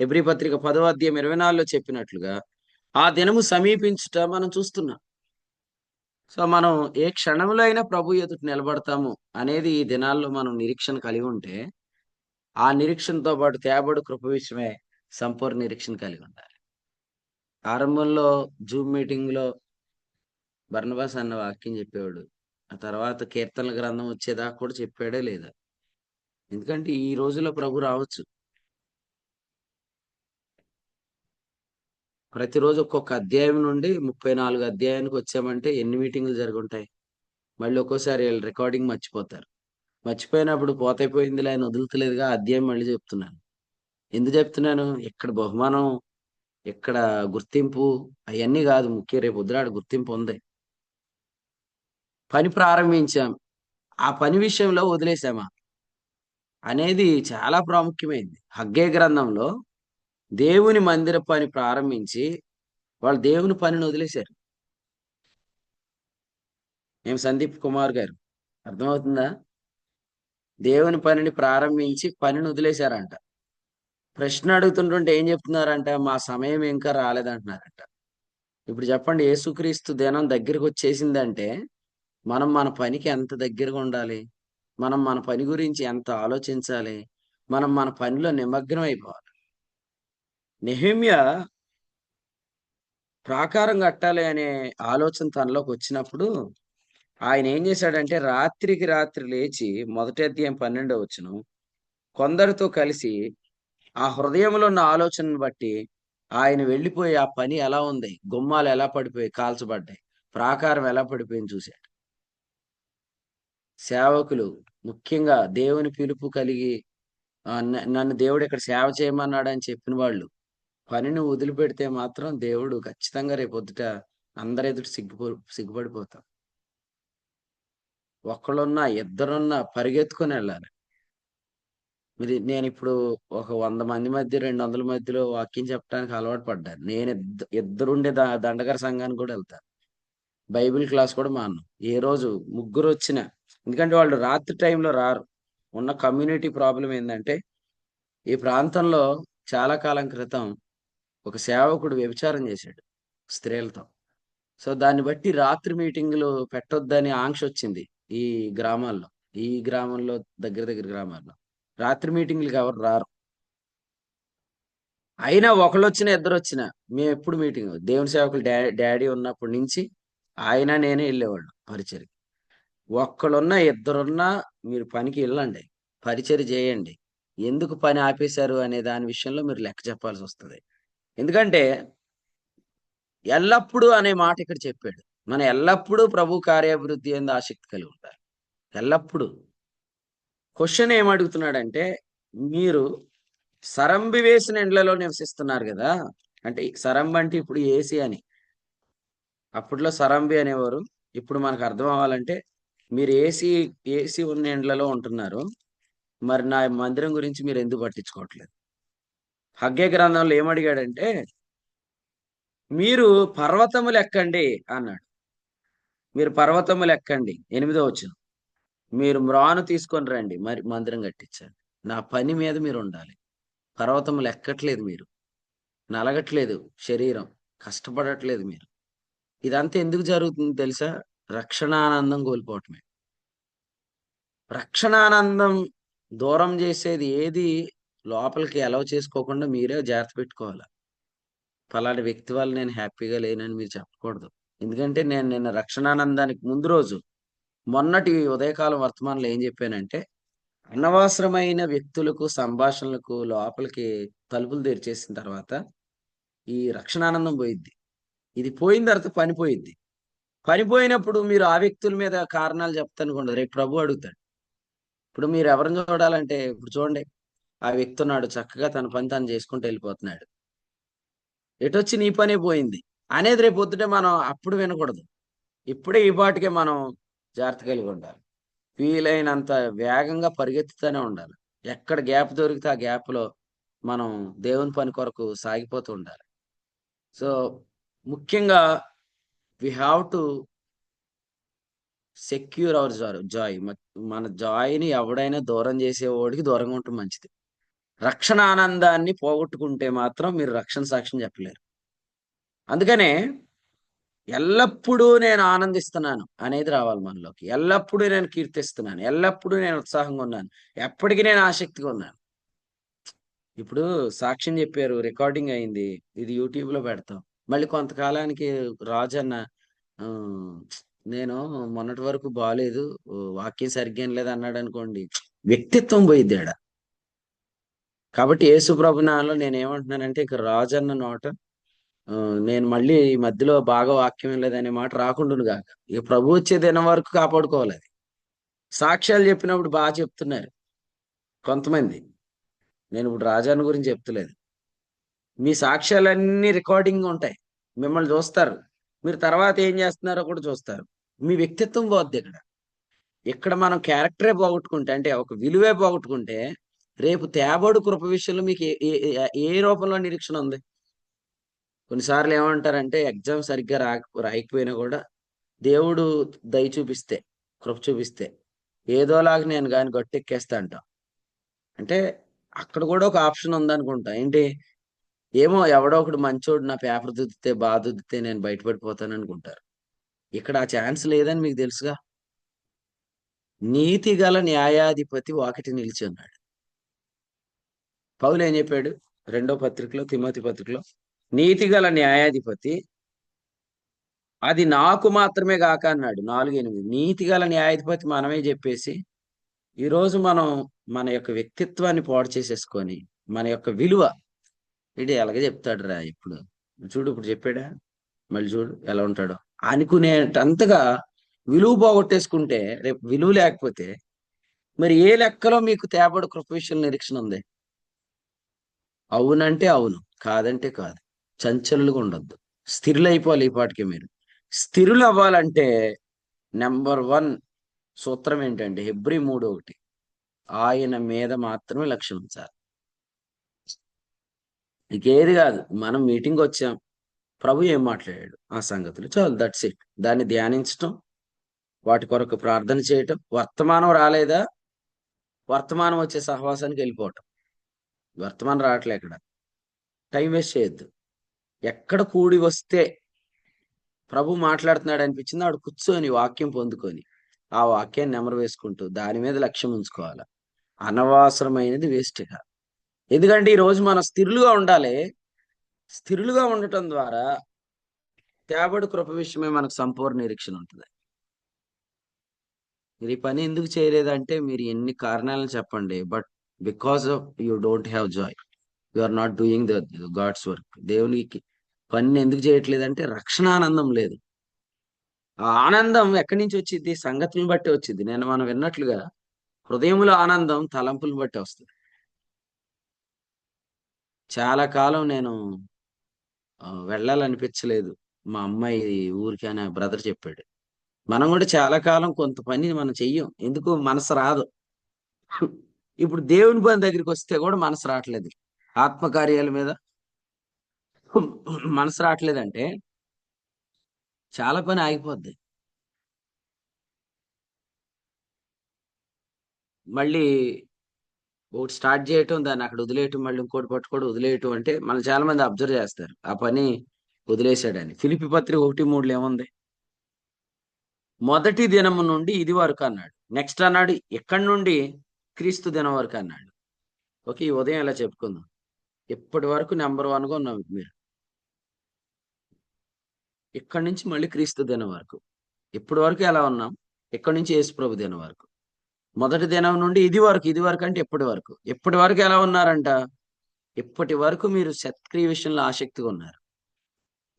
హెబ్రీ పత్రిక 10వ అధ్యాయం 24లో చెప్పినట్లుగా ఆ దినము సమీపించుట మనం చూస్తున్నాం. సో మనం ఏ క్షణంలో అయినా ప్రభు ఎదుట నిలబడతాము అనేది ఈ దినాల్లో మనం నిరీక్షణ కలిగి ఉంటే, ఆ నిరీక్షణతో పాటు తేబడు కృప విషయమే సంపూర్ణ నిరీక్షణ కలిగి ఉండాలి. ఆరంభంలో జూమ్ మీటింగ్ లో బర్నబాస్ అన్న వాక్యం చెప్పేవాడు. ఆ తర్వాత కీర్తనల గ్రంథం వచ్చేదాకా కూడా చెప్పాడే లేదా? ఎందుకంటే ఈ రోజులో ప్రభు రావచ్చు. ప్రతిరోజు ఒక్కొక్క అధ్యాయం నుండి 34 అధ్యాయానికి వచ్చామంటే ఎన్ని మీటింగ్లు జరుగుంటాయి? మళ్ళీ ఒక్కోసారి వీళ్ళు రికార్డింగ్ మర్చిపోతారు. మర్చిపోయినప్పుడు పోతైపోయిందిలే ఆయన వదులుతలేదుగా అధ్యాయం మళ్ళీ చెప్తున్నాను. ఎందుకు చెప్తున్నాను? ఇక్కడ బహుమానం, ఇక్కడ గుర్తింపు అవన్నీ కాదు ముఖ్యం. రేపు వద్దురాడు గుర్తింపు ఉంది. పని ప్రారంభించాం, ఆ పని విషయంలో వదిలేసామా అనేది చాలా ప్రాముఖ్యమైంది. హగ్గై గ్రంథంలో దేవుని మందిర పని ప్రారంభించి వాళ్ళు దేవుని పనిని వదిలేశారు. మేము సందీప్ కుమార్ గారు, అర్థమవుతుందా? దేవుని పనిని ప్రారంభించి పనిని వదిలేశారంట. ప్రశ్న అడుగుతుంటుంటే ఏం చెప్తున్నారంట, మా సమయం ఇంకా రాలేదంటున్నారంట. ఇప్పుడు చెప్పండి, యేసుక్రీస్తు దినం దగ్గరికి వచ్చేసిందంటే మనం మన పనికి ఎంత దగ్గరగా ఉండాలి, మనం మన పని గురించి ఎంత ఆలోచించాలి, మనం మన పనిలో నిమగ్నం అయిపోవాలి. నెహెమ్యా ప్రాకారం కట్టాలి అనే ఆలోచన తనలోకి వచ్చినప్పుడు ఆయన ఏం చేశాడంటే రాత్రికి రాత్రి లేచి, మొదటి అధ్యాయం 12వ వచనం, కొందరితో కలిసి ఆ హృదయంలో ఉన్న ఆలోచనను బట్టి ఆయన వెళ్ళిపోయి ఆ పని ఎలా ఉంది, గుమ్మాలు ఎలా పడిపోయి కాల్చబడ్డాయి, ప్రాకారం ఎలా పడిపోయింది చూశాడు. సేవకులు ముఖ్యంగా దేవుని పిలుపు కలిగి నన్ను దేవుడు ఇక్కడ సేవ చేయమన్నాడు అని చెప్పిన వాళ్ళు పనిని వదిలిపెడితే మాత్రం దేవుడు ఖచ్చితంగా రేపొద్దుట అందరి ఎదుటి సిగ్గుపడిపోతాం. ఒక్కళ్ళున్నా ఇద్దరున్నా పరిగెత్తుకొని వెళ్ళాలి. నేను ఇప్పుడు ఒక 100 మంది మధ్య 200 మధ్యలో వాక్యం చెప్పడానికి అలవాటు పడ్డాను. నేను ఇద్దరుండే దండగర సంఘానికి కూడా వెళ్తాను. బైబిల్ క్లాస్ కూడా మాను. ఏ రోజు ముగ్గురు వచ్చిన, ఎందుకంటే వాళ్ళు రాత్రి టైంలో రారు. ఉన్న కమ్యూనిటీ ప్రాబ్లం ఏంటంటే ఈ ప్రాంతంలో చాలా కాలం క్రితం ఒక సేవకుడు వ్యభిచారం చేశాడు స్త్రీలతో. సో దాన్ని బట్టి రాత్రి మీటింగులు పెట్టొద్దని ఆంక్ష వచ్చింది ఈ గ్రామాల్లో. ఈ గ్రామంలో దగ్గర దగ్గర గ్రామాల్లో రాత్రి మీటింగులకు ఎవరు రారు. అయినా ఒకళ్ళు వచ్చినా ఇద్దరు వచ్చినా మేము ఎప్పుడు మీటింగ్, దేవుని సేవకులు డాడీ ఉన్నప్పటి నుంచి ఆయన నేనే వెళ్ళేవాళ్ళు పరిచర్కి. ఒక్కళ్ళున్నా ఇద్దరున్నా మీరు పనికి వెళ్ళండి, పరిచర్య చేయండి. ఎందుకు పని ఆపేశారు అనే దాని విషయంలో మీరు లెక్క చెప్పాల్సి వస్తుంది. ఎందుకంటే ఎల్లప్పుడూ అనే మాట ఇక్కడ చెప్పాడు. మనం ఎల్లప్పుడూ ప్రభు కార్యాభివృద్ధి ఎందు ఆసక్తి కలిగి ఉంటారు. ఎల్లప్పుడూ. క్వశ్చన్ ఏమడుగుతున్నాడంటే, మీరు సరంబి వేసిన ఇండ్లలో నివసిస్తున్నారు కదా. అంటే సరంబి అంటే ఇప్పుడు ఏసీ అని, అప్పట్లో సరంబి అనేవారు. ఇప్పుడు మనకు అర్థం అవ్వాలంటే మీరు ఏసీ ఉన్న ఇండ్లలో ఉంటున్నారు, మరి నా మందిరం గురించి మీరు ఎందుకు పట్టించుకోవట్లేదు? హగ్గై గ్రంథంలో ఏమడిగాడంటే, మీరు పర్వతములు ఎక్కండి అన్నాడు. మీరు పర్వతములు ఎక్కండి. 8వ వచనం, మీరు మ్రాను తీసుకొని రండి, మరి మందిరం కట్టించండి. నా పని మీద మీరు ఉండాలి. పర్వతములు ఎక్కట్లేదు, మీరు నలగట్లేదు, శరీరం కష్టపడట్లేదు. మీరు ఇదంతా ఎందుకు జరుగుతుంది తెలుసా? రక్షణానందం కోల్పోవటమే. రక్షణానందం దూరం చేసేది ఏది లోపలికి అలౌ చేసుకోకుండా మీరే జాగ్రత్త పెట్టుకోవాలి. ఫలాని వ్యక్తి వల్ల నేను హ్యాపీగా లేనని మీరు చెప్పకూడదు. ఎందుకంటే నేను నిన్న రక్షణానందానికి ముందు రోజు మొన్నటి ఉదయకాలం వర్తమానంలో ఏం చెప్పానంటే, అనవసరమైన వ్యక్తులకు సంభాషణలకు లోపలికి తలుపులు తెరిచేసిన తర్వాత ఈ రక్షణానందం పోయిద్ది. ఇది పోయిన తర్వాత పని పోయిద్ది. పని పోయినప్పుడు మీరు ఆ వ్యక్తుల మీద కారణాలు చెప్తానుకోండి, రేపు ప్రభు అడుగుతాడు. ఇప్పుడు మీరు ఎవరిని చూడాలంటే, ఇప్పుడు చూడండి, ఆ వ్యక్తి ఉన్నాడు చక్కగా తన పని తను చేసుకుంటూ వెళ్ళిపోతున్నాడు, ఎటొచ్చి నీ పనే పోయింది అనేది రేపు పొద్దుటే మనం అప్పుడు వినకూడదు. ఇప్పుడే ఈ పాటికే మనం జాగ్రత్త కలిగి ఉండాలి. వీలైనంత వేగంగా పరిగెత్తుతూనే ఉండాలి. ఎక్కడ గ్యాప్ దొరికితే ఆ గ్యాప్లో మనం దేవుని పని కొరకు సాగిపోతూ ఉండాలి. సో ముఖ్యంగా we have to secure our joy. మన జాయ్ని ఎవడైనా దూరం చేసేవాడికి దూరంగా ఉంటే మంచిది. రక్షణ ఆనందాన్ని పోగొట్టుకుంటే మాత్రం మీరు రక్షణ సాక్ష్యం చెప్పలేరు. అందుకనే ఎల్లప్పుడూ నేను ఆనందిస్తున్నాను అనేది రావాలి మనలోకి. ఎల్లప్పుడూ నేను కీర్తిస్తున్నాను, ఎల్లప్పుడూ నేను ఉత్సాహంగా ఉన్నాను, ఎప్పటికీ నేను ఆసక్తిగా ఉన్నాను. ఇప్పుడు సాక్ష్యం చెప్పారు, రికార్డింగ్ అయింది, ఇది యూట్యూబ్లో పెడతాం. మళ్ళీ కొంతకాలానికి రాజన్న నేను మొన్నటి వరకు బాగాలేదు, వాక్యం సరిగ్గా లేదు అన్నాడు అనుకోండి, వ్యక్తిత్వం పోయిద్ది ఆడ. కాబట్టి యేసు ప్రభునాలో నేను ఏమంటున్నానంటే, ఇక రాజన్న నోట నేను మళ్ళీ ఈ మధ్యలో బాగా వాక్యం లేదనే మాట రాకుండాను గాక. ఇక ప్రభు వచ్చే దినం వరకు కాపాడుకోవాలి. అది సాక్ష్యాలు చెప్పినప్పుడు బాగా చెప్తున్నారు కొంతమంది. నేను ఇప్పుడు రాజాని గురించి చెప్తలేదు. మీ సాక్ష్యాలన్నీ రికార్డింగ్ ఉంటాయి, మిమ్మల్ని చూస్తారు, మీరు తర్వాత ఏం చేస్తున్నారో కూడా చూస్తారు. మీ వ్యక్తిత్వం పోద్ది. ఇక్కడ మనం క్యారెక్టరే పోగొట్టుకుంటే, అంటే ఒక విలువే పోగొట్టుకుంటే, రేపు తేబడు కృప విషయంలో మీకు ఏ రూపంలో నిరీక్షణ ఉంది? కొన్నిసార్లు ఏమంటారంటే, ఎగ్జామ్ సరిగ్గా రాయకపోయినా కూడా దేవుడు దయ చూపిస్తే, కృప చూపిస్తే ఏదోలాగా నేను కానీ గట్టెక్కేస్తా అంటాం. అంటే అక్కడ కూడా ఒక ఆప్షన్ ఉందనుకుంటా. ఏంటి? ఏమో ఎవడో ఒకడు మంచోడు నా పేపర్ దుద్దితే బాగా దుద్దితే నేను బయటపడిపోతాను అనుకుంటారు. ఇక్కడ ఆ ఛాన్స్ లేదని మీకు తెలుసుగా. నీతి గల న్యాయాధిపతి వాకిటి నిలిచి ఉన్నాడు. పౌలు ఏం చెప్పాడు? 2వ పత్రికలో, తిమోతి పత్రికలో, నీతి గల న్యాయాధిపతి అది నాకు మాత్రమే గాక అన్నాడు. 4:8. నీతి గల న్యాయాధిపతి మనమే చెప్పేసి ఈరోజు మనం మన యొక్క వ్యక్తిత్వాన్ని పాడు చేసేసుకొని మన యొక్క విలువ ఇది ఎలాగ చెప్తాడు రా ఇప్పుడు చూడు, ఇప్పుడు చెప్పాడా, మళ్ళీ చూడు ఎలా ఉంటాడో అనుకునేటంతగా విలువ పోగొట్టేసుకుంటే రేపు విలువ లేకపోతే మరి ఏ లెక్కలో మీకు తేబడు కృప విషయం నిరీక్షణ ఉంది? అవునంటే అవును, కాదంటే కాదు. చంచలుగా ఉండొద్దు, స్థిరులు అయిపోవాలి. ఈ పాటికి మీరు స్థిరులు అవ్వాలంటే నెంబర్ 1 సూత్రం ఏంటంటే హెబ్రీ 3:1, ఆయన మీద మాత్రమే లక్ష్యం ఉంచాలి. ఇంకేది కాదు. మనం మీటింగ్ వచ్చాం, ప్రభు ఏం మాట్లాడాడు ఆ సంగతులు చాలు, దట్స్ ఇట్. దాన్ని ధ్యానించటం, వాటి కొరకు ప్రార్థన చేయటం. వర్తమానం రాలేదా, వర్తమానం వచ్చే సహవాసానికి వెళ్ళిపోవటం. వర్తమానం రావట్లే, ఎక్కడ టైం వేస్ట్ చేయొద్దు. ఎక్కడ కూడి వస్తే ప్రభు మాట్లాడుతున్నాడు అనిపించింది ఆడు కూర్చొని వాక్యం పొందుకొని ఆ వాక్యాన్ని నెమరు వేసుకుంటూ దాని మీద లక్ష్యం ఉంచుకోవాలి. అనవసరమైనది వేస్ట్ కాదు. ఎందుకంటే ఈ రోజు మనం స్థిరులుగా ఉండాలి. స్థిరులుగా ఉండటం ద్వారా తేబడు కృప విషయమే మనకు సంపూర్ణ నిరీక్షణ ఉంటుంది. మీరు ఈ పని ఎందుకు చేయలేదంటే మీరు ఎన్ని కారణాలను చెప్పండి, but because of you don't have joy, you are not doing the God's work. దేవునికి పని ఎందుకు చేయట్లేదంటే రక్షణ ఆనందం లేదు. ఆ ఆనందం ఎక్కడి నుంచి వచ్చింది? సంగతిని బట్టి వచ్చింది. నేను మనం విన్నట్లుగా హృదయముల ఆనందం తలంపులను బట్టి వస్తుంది. చాలా కాలం నేను వెళ్ళాలనిపించలేదు మా అమ్మాయి ఊరికి అని బ్రదర్ చెప్పాడు. మనం కూడా చాలా కాలం కొంత పని మనం చెయ్యం, ఎందుకు మనసు రాదు. ఇప్పుడు దేవుని పని దగ్గరికి వస్తే కూడా మనసు రావట్లేదు. ఆత్మకార్యాల మీద మనసు రావట్లేదంటే చాలా పని ఆగిపోద్ది. మళ్ళీ ఒకటి స్టార్ట్ చేయటం, దాన్ని అక్కడ వదిలేయటం, మళ్ళీ ఇంకోటి పట్టుకోవడం, వదిలేయటం. అంటే మనం చాలా మంది అబ్జర్వ్ చేస్తారు ఆ పని వదిలేసాడని. ఫిలిప్పీ పత్రిక 1:3 ఏముంది? మొదటి దినము నుండి ఇది వరకు అన్నాడు. నెక్స్ట్ అన్నాడు ఎక్కడి నుండి? క్రీస్తు దినం వరకు అన్నాడు. ఓకే, ఈ ఉదయం ఇలా చెప్పుకుందాం. ఇప్పటి వరకు నెంబర్ 1గా ఉన్నాం మీరు. ఇక్కడి నుంచి మళ్ళీ క్రీస్తు దినం వరకు. ఇప్పటి వరకు ఎలా ఉన్నాం? ఇక్కడి నుంచి యేసు ప్రభు దినం వరకు. మొదటి దినం నుండి ఇది వరకు. ఇది వరకు అంటే ఎప్పటి వరకు? ఎప్పటి వరకు ఎలా ఉన్నారంట? ఇప్పటి వరకు మీరు సత్క్రియ విషయంలో ఆసక్తిగా ఉన్నారు.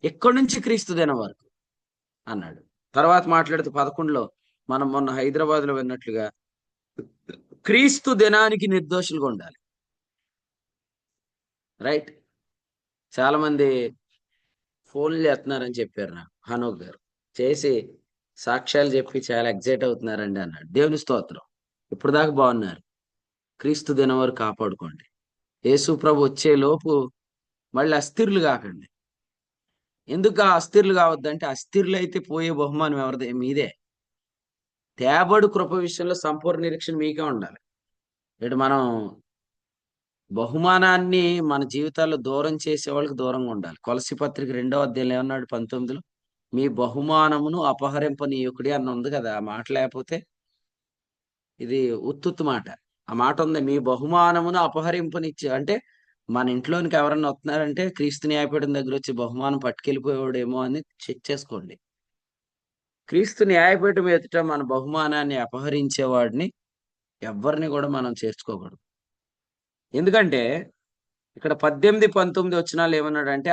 ఎక్కడి నుంచి క్రీస్తు దినం వరకు అన్నాడు. తర్వాత మాట్లాడుతూ 11లో మనం మొన్న హైదరాబాద్ లో విన్నట్లుగా క్రీస్తు దినానికి నిర్దోషులుగా ఉండాలి. రైట్. చాలా మంది ఫోన్లు చేస్తున్నారని చెప్పారు నాకు, హనోక్ గారు చేసి సాక్ష్యాలు చెప్పి చాలా ఎగ్జైట్ అవుతున్నారండి అన్నాడు. దేవుని స్తోత్రం. ఇప్పుడు దాకా బాగున్నారు. క్రీస్తు దినం వరకు కాపాడుకోండి. యేసు ప్రభు వచ్చే లోపు మళ్ళీ అస్థిరులు కాకండి. ఎందుకు అస్థిరులు కావద్దంటే అస్థిరులు అయితే పోయే బహుమానం ఎవరిదే? మీదే. తేబడు కృప విషయంలో సంపూర్ణ నిరీక్షణ మీకే ఉండాలి. ఇటు మనం బహుమానాన్ని మన జీవితాల్లో దూరం చేసే వాళ్ళకి దూరంగా ఉండాలి. కొలసి పత్రిక 2వ అధ్యాయంలో ఏమన్నాడు? 19లో మీ బహుమానమును అపహరింపనీయుకుడి అని ఉంది కదా. ఆ మాట లేకపోతే ఇది ఉత్తుత్తు మాట. ఆ మాట ఉంది, మీ బహుమానమును అపహరింపనిచ్చి. అంటే మన ఇంట్లోనికి ఎవరన్నా వస్తున్నారంటే క్రీస్తు న్యాయపీఠం దగ్గర వచ్చి బహుమానం పట్టుకెళ్ళిపోయాడేమో అని చెక్ చేసుకోండి. క్రీస్తు న్యాయపీఠం ఎదుట మన బహుమానాన్ని అపహరించేవాడిని ఎవరిని కూడా మనం చేర్చుకోకూడదు. ఎందుకంటే ఇక్కడ 18, 19 వచనాలు ఏమన్నాడంటే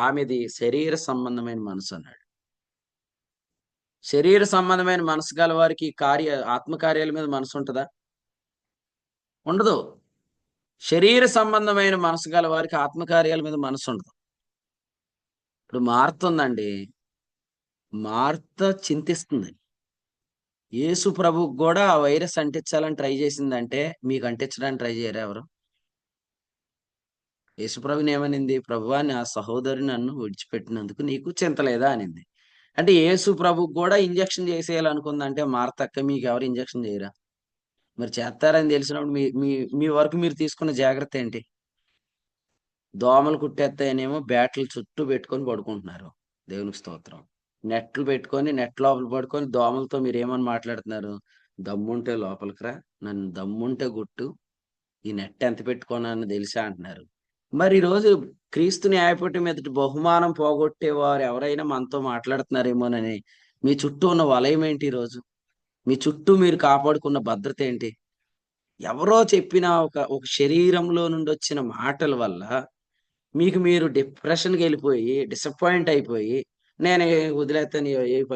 ఆమెది శరీర సంబంధమైన మనసు అన్నాడు. శరీర సంబంధమైన మనసు గల వారికి ఆత్మకార్యాల మీద మనసు ఉంటుందా? ఉండదు. శరీర సంబంధమైన మనసు గల వారికి ఆత్మకార్యాల మీద మనసు ఉండదు. ఇప్పుడు మార్త ఉందండి, మార్త చింతిస్తుంది. యేసు ప్రభుకు కూడా ఆ వైరస్ అంటించాలని ట్రై చేసిందంటే మీకు అంటించడానికి ట్రై చేయరా ఎవరు? యేసు ప్రభుని ఏమనింది? ప్రభువా, నా సహోదరుని నన్ను విడిచిపెట్టినందుకు నీకు చింత లేదా అనింది. అంటే యేసు ప్రభుకు కూడా ఇంజక్షన్ చేసేయాలనుకుందంటే మార్తక్క మీకు ఎవరు ఇంజక్షన్ చేయరా? మరి చేస్తారని తెలిసినప్పుడు మీ మీ మీ వరకు మీరు తీసుకున్న జాగ్రత్త ఏంటి? దోమలు కుట్టేస్తాయనేమో బ్యాట్లు చుట్టూ పెట్టుకొని పడుకుంటున్నారు. దేవునికి స్తోత్రం. నెట్లు పెట్టుకొని నెట్ లోపల పడుకొని దోమలతో మీరేమని మాట్లాడుతున్నారు? దమ్ముంటే లోపలికి రా, నన్ను దమ్ముంటే గుట్టు, ఈ నెట్ ఎంత పెట్టుకున్నానో తెలుసా అంటున్నారు. మరి ఈరోజు క్రీస్తు న్యాయపీఠం మీదటి బహుమానం పోగొట్టేవారు ఎవరైనా మనతో మాట్లాడుతున్నారేమోనని మీ చుట్టూ ఉన్న వలయం ఏంటి ఈరోజు? మీ చుట్టూ మీరు కాపాడుకున్న భద్రత ఏంటి? ఎవరో చెప్పిన ఒక ఒక శరీరంలో నుండి వచ్చిన మాటల వల్ల మీకు మీరు డిప్రెషన్‌కి వెళ్ళిపోయి, డిసప్పాయింట్ అయిపోయి, నేను వదిలేత్తాను,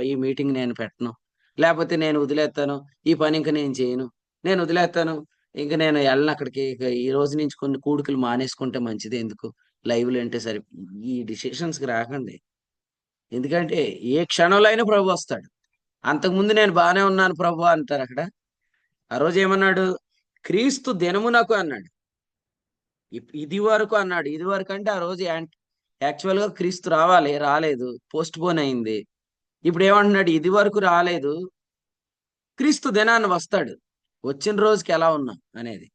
ఈ మీటింగ్ నేను పెట్టను. లేపోతే నేను వదిలేత్తాను, ఈ పని ఇంక నేను చేయను. నేను వదిలేత్తాను, ఇంక నేను ఎళ్ళను అక్కడికి. ఇక ఈ రోజు నుంచి కొన్ని కూడుకులు మానేసుకుంటే మంచిది ఎందుకు? లైవ్‌లు అంటే సరి ఈ డిసిషన్స్‌కి రాకండి. ఎందుకంటే ఏ క్షణంలో అయినా ప్రభువొస్తాడు. అంతకుముందు నేను బానే ఉన్నాను ప్రభు అంటారక్కడ. ఆ రోజు ఏమన్నాడు? క్రీస్తు దినమునకు అన్నాడు. ఇది వరకు అన్నాడు. ఇది వరకంటే ఆ రోజు యాక్చువల్‌గా క్రీస్తు రావాలి. రాలేదు. పోస్ట్‌పోన్ అయింది. ఇప్పుడేమంటున్నాడు? ఇది వరకు రాలేదు. క్రీస్తు దినాన వస్తాడు. వచ్చిన రోజుకి ఎలా ఉన్నాం అనేది.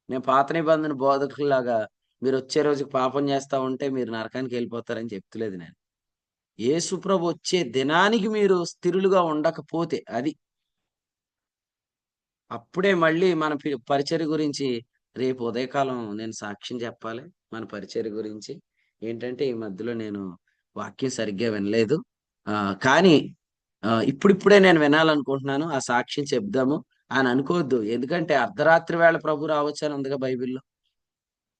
నేను పాత నిబంధన బోధకుల్లాగా మీరొచ్చే రోజుకి పాపం చేస్తా ఉంటే మీరు నరకానికెళ్ళిపోతారని చెప్తలేదు నేను. యేసు ప్రభు వచ్చే దినానికి మీరు స్థిరులుగా ఉండకపోతే అది. అప్పుడే మళ్ళీ మన పరిచర్య గురించి రేపు ఉదయకాలం నేను సాక్ష్యం చెప్పాలి. మన పరిచర్య గురించి. ఏంటంటే ఈ మధ్యలో నేను వాక్యం సరిగ్గా వినలేదు. కానీ ఇప్పుడిప్పుడే నేను వినాలనుకుంటున్నాను. ఆ సాక్ష్యం చెప్దాము అని అనుకోవద్దు. ఎందుకంటే అర్ధరాత్రి వేళ ప్రభు రావచ్చని ఉందిగా బైబిల్‌లో.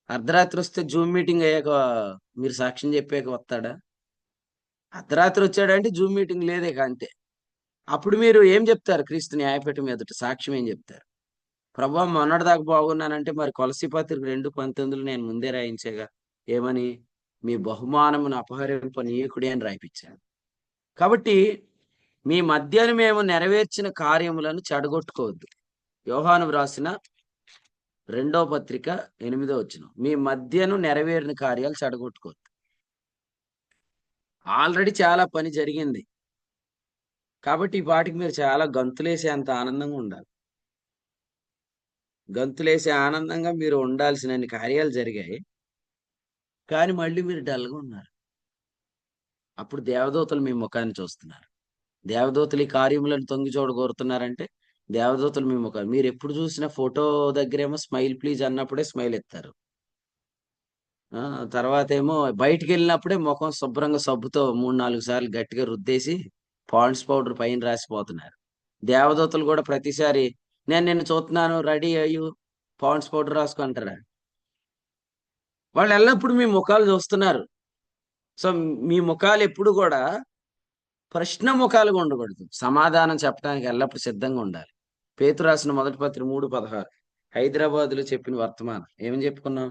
అర్ధరాత్రి వస్తే జూమ్ మీటింగ్ అయ్యాక మీరు సాక్ష్యం చెప్పాక వత్తాడా? అర్ధరాత్రి వచ్చాడంటే జూమ్ మీటింగ్ లేదు ఇక అంతే. అప్పుడు మీరు ఏం చెప్తారు? క్రీస్తు న్యాయపీఠం ఎదుట సాక్ష్యం ఏం చెప్తారు? ప్రభువా మొన్నటిదాకా బాగున్నానంటే మరి కొలస్సీ పత్రిక 2:19 నేను ముందే రాయించాగా. ఏమని? మీ బహుమానమును అపహరింపనీయకుడి అని రాయిపిచ్చాను. కాబట్టి మీ మధ్యన మేము నెరవేర్చిన కార్యములను చెడగొట్టుకోవద్దు. యోహాను వ్రాసిన 2వ పత్రిక 8వ వచనం. మీ మధ్యను నెరవేరిన కార్యాలు చెడగొట్టుకోవద్దు. ఆల్రెడీ చాలా పని జరిగింది. కాబట్టి ఈ పాటికి మీరు చాలా గంతులేసే అంత ఆనందంగా ఉండాలి. గంతులేసే ఆనందంగా మీరు ఉండాల్సినన్ని కార్యాలు జరిగాయి. కానీ మళ్ళీ మీరు డల్‌గా ఉన్నారు. అప్పుడు దేవదూతలు మీ ముఖాన్ని చూస్తున్నారు. దేవదూతలు ఈ కార్యములను తొంగి చూడగోరుతున్నారంటే దేవదూతలు మీ ముఖాన్ని మీరెప్పుడు చూసిన ఫోటో దగ్గరేమో స్మైల్ ప్లీజ్ అన్నప్పుడే స్మైల్ ఎత్తారు. ఆ! తర్వాతేమో బయటికెళ్ళినప్పుడే మొఖం శుభ్రంగా సబ్బుతో 3, 4 సార్లు గట్టిగా రుద్దేసి పాండ్స్ పౌడర్ పైన రాసిపోతున్నారు. దేవదూతలు గూడా ప్రతిసారి నేను నిన్ను చూస్తున్నాను రెడీ అయ్యు పాండ్స్ పౌడర్ రాసుకో అంటారా? వాళ్ళు ఎల్లప్పుడు మీ ముఖాలు చూస్తున్నారు. సో, మీ ముఖాలెప్పుడు గూడా ప్రశ్న ముఖాలుగా ఉండకూడదు. సమాధానం చెప్పడానికి ఎల్లప్పుడు సిద్ధంగా ఉండాలి. పేతురు రాసిన మొదటి పత్రిక 3:16 హైదరాబాద్‌లో చెప్పిన వర్తమానం. ఏమని చెప్పుకున్నాం?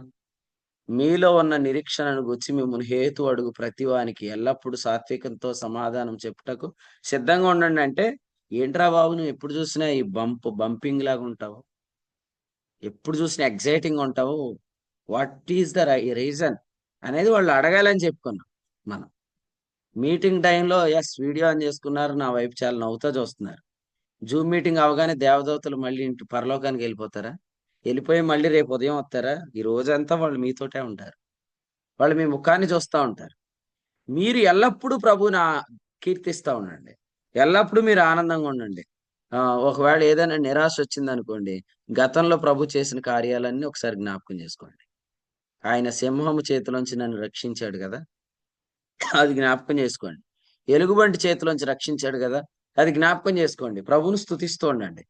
మీలో ఉన్న నిరీక్షణను గూర్చి మిమ్మును హేతు అడుగు ప్రతివానికి ఎల్లప్పుడూ సాత్వికంతో సమాధానం చెప్పుటకు సిద్ధంగా ఉండండి అంటే, ఏంట్రా బాబు నువ్వు ఎప్పుడు చూసినా ఈ బంపింగ్ లాగా ఉంటావు. ఎప్పుడు చూసినా ఎక్సైటింగ్‌గా ఉంటావు. వాట్ ఈస్ ద రీజన్ అనేది వాళ్ళు అడగాలని చెప్పుకున్నాం మనం. మీటింగ్ టైంలో వీడియో ఆన్ చేసుకున్నారు. నా వైపు చాలా నవ్వుతా చూస్తున్నారు. జూమ్ మీటింగ్ అవ్వగానే దేవదూతలు మళ్ళీ ఇంటి పరలోకానికెళ్ళిపోతారా? ఎళ్ళిపోయి మళ్ళీ రేపు ఉదయం వత్తారా? ఈ రోజంతా వాళ్ళు మీతోటే ఉంటారు. వాళ్ళు మీ ముఖాన్ని చూస్తా ఉంటారు. మీరు ఎల్లప్పుడూ ప్రభువుని కీర్తిస్తా ఉండండి. ఎల్లప్పుడూ మీరు ఆనందంగా ఉండండి. ఒకవేళ ఏదైనా నిరాశ వచ్చిందనుకోండి, గతంలో ప్రభు చేసిన కార్యాలన్నీ ఒకసారి జ్ఞాపకం చేసుకోండి. ఆయన సింహము చేతిలోంచి నన్ను రక్షించాడు గదా! అది జ్ఞాపకం చేసుకోండి. ఎలుగుబంటి చేతిలోంచి రక్షించాడు గదా! అది జ్ఞాపకం చేసుకోండి. ప్రభువుని స్తుతిస్తూ ఉండండి.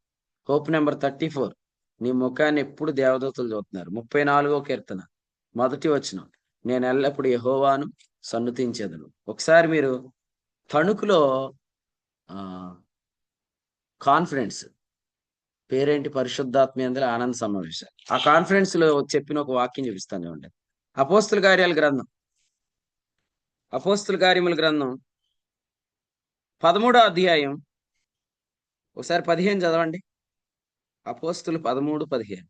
హోప్ నంబర్ 34 నీ ముఖాన్ని ఎప్పుడు దేవదూతలు చూస్తున్నారు. 34వ కీర్తన మొదటి వచనం. నేను ఎల్లప్పుడు యెహోవాను సన్నుతించెదను. ఒకసారి మీరు తణుకులో ఆహ్, కాన్ఫరెన్స్ పేరేంటి? పరిశుద్ధాత్మయందుల ఆనంద సమావేశాలు. ఆ కాన్ఫరెన్స్‌లో చెప్పిన ఒక వాక్యం చూపిస్తాను చూడండి. అపోస్తల కార్యాల గ్రంథం. అపోస్తల కార్యముల గ్రంథం 13వ అధ్యాయం ఒకసారి 15 చదవండి. అపోస్తలు 13, 15.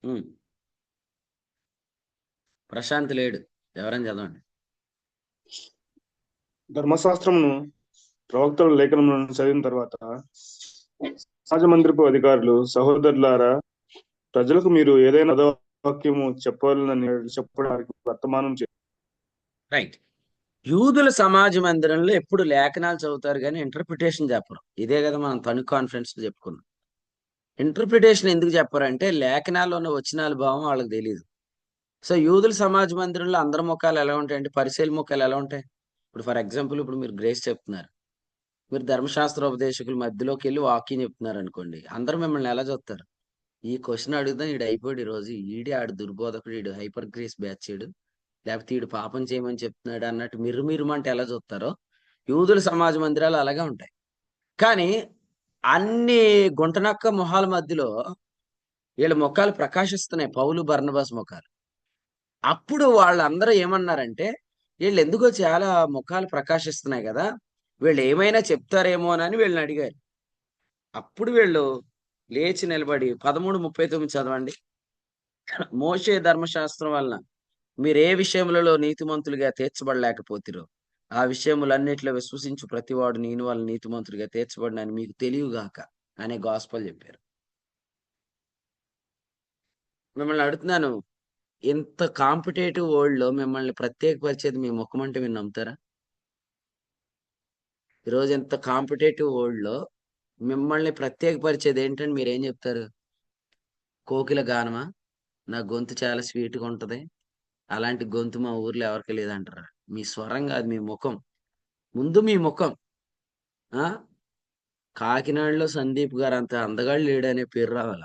హ్మ్. ప్రశాంత్ లేడు. ఎవరైనా చదవండి. ధర్మశాస్త్రమును ప్రవక్తల లేఖనములను చదివిన తర్వాత సమాజ మందిరపు అధికారులు, సహోదరులారా, ప్రజలకు మీరు ఏదైనా వాక్యము చెప్పాలని చెప్పడానికి వర్తమానం రైట్. యూదుల సమాజ మందిరంలో ఎప్పుడు లేఖనాలు చదువుతారు కానీ ఇంటర్ప్రిటేషన్ చెప్పరు. ఇదే కదా మనం తణుకు కాన్ఫరెన్స్ లో చెప్పుకున్నాం. ఇంటర్ప్రిటేషన్ ఎందుకు చెప్పారంటే లేఖనాల్లో ఉన్న వచనాల భావం వాళ్ళకి తెలియదు. సో యూదుల సమాజ మందిరంలో అందరి ముఖాలు ఎలా ఉంటాయంటే పరిశీల ముఖాలు ఎలా ఉంటాయి. ఇప్పుడు ఫర్ ఎగ్జాంపుల్ ఇప్పుడు మీరు గ్రేస్ చెప్తున్నారు, మీరు ధర్మశాస్త్ర ఉపదేశకుల మధ్యలోకి వెళ్ళి వాక్యం చెప్తున్నారు అనుకోండి, అందరూ మిమ్మల్ని ఎలా చూస్తారు? ఈ క్వశ్చన్ అడుగుదాం, ఈడు అయిపోయాడు ఈ రోజు, ఈడే ఆడు దుర్బోధకుడు, ఈడు హైపర్ గ్రేస్ బ్యాచ్, లేకపోతే ఈడు పాపం చేయమని చెప్తున్నాడు అన్నట్టు మిర్రుమిర్రుమంటే ఎలా చూస్తారో యూదుల సమాజ మందిరాలు అలాగే ఉంటాయి. కానీ అన్ని గుంటనక్క మొహాల మధ్యలో వీళ్ళ ముఖాలు ప్రకాశిస్తున్నాయి, పౌలు బర్నబాస్ ముఖాలు. అప్పుడు వాళ్ళందరూ ఏమన్నారంటే, వీళ్ళు ఎందుకో చాలా ముఖాలు ప్రకాశిస్తున్నాయి కదా, వీళ్ళు ఏమైనా చెప్తారేమోనని వీళ్ళని అడిగారు. అప్పుడు వీళ్ళు లేచి నిలబడి 13:39 చదవండి. మోషే ధర్మశాస్త్రం వలన మీరు ఏ విషయములలో నీతిమంతులుగా తీర్చబడలేకపోతిరో ఆ విషయములన్నిటిలో విశ్వసించు ప్రతివాడు నేను వాళ్ళ నీతిమంతుడిగా తీర్చబడినని మీకు తెలియగాక అనే గాస్పల్ చెప్పారు. మిమ్మల్ని అడుగుతున్నాను, ఇంత కాంపిటేటివ్ వరల్డ్ లో మిమ్మల్ని ప్రత్యేకపరిచేది మీ ముఖం అంటే మీరు నమ్ముతారా? ఈరోజు ఇంత కాంపిటేటివ్ వరల్డ్ లో మిమ్మల్ని ప్రత్యేకపరిచేది ఏంటంటే మీరేం చెప్తారు? కోకిల గానమా, నా గొంతు చాలా స్వీట్గా ఉంటది, అలాంటి గొంతు మా ఊర్లో ఎవరికి లేదంటారు. మీ స్వరం కాదు, మీ ముఖం. ముందు మీ ముఖం. ఆ కాకినాడలో సందీప్ గారు అంత అందగాడు లేడనే పేరు రావాల,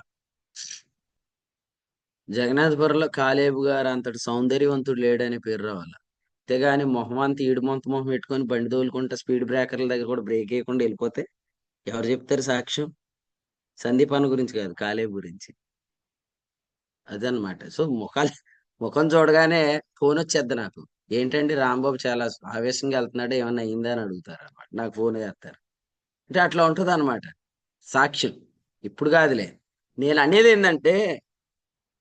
జగన్నాథపురంలో కాలేబు గారు అంతటి సౌందర్యవంతుడు లేడనే పేరు రావాల. అంతేగాని మొహం అంత ఈడుమంత మొహం పెట్టుకొని బండి తోలుకుంటా స్పీడ్ బ్రేకర్ల దగ్గర కూడా బ్రేక్ వేయకుండా వెళ్ళిపోతే ఎవరు చెప్తారు సాక్ష్యం? సందీప్ అన్న గురించి కాదు, కాలేబు గురించి. అదనమాట. సో ముఖం చూడగానే ఫోన్ వచ్చేద్ది నాకు, ఏంటండి రాంబాబు చాలా ఆవేశంగా వెళ్తున్నాడు, ఏమన్నా అయిందా అని అడుగుతారు అనమాట. నాకు ఫోన్ చేస్తారు. అంటే అట్లా ఉంటది అనమాట సాక్ష్యం. ఇప్పుడు కాదులే, నేను అనేది ఏంటంటే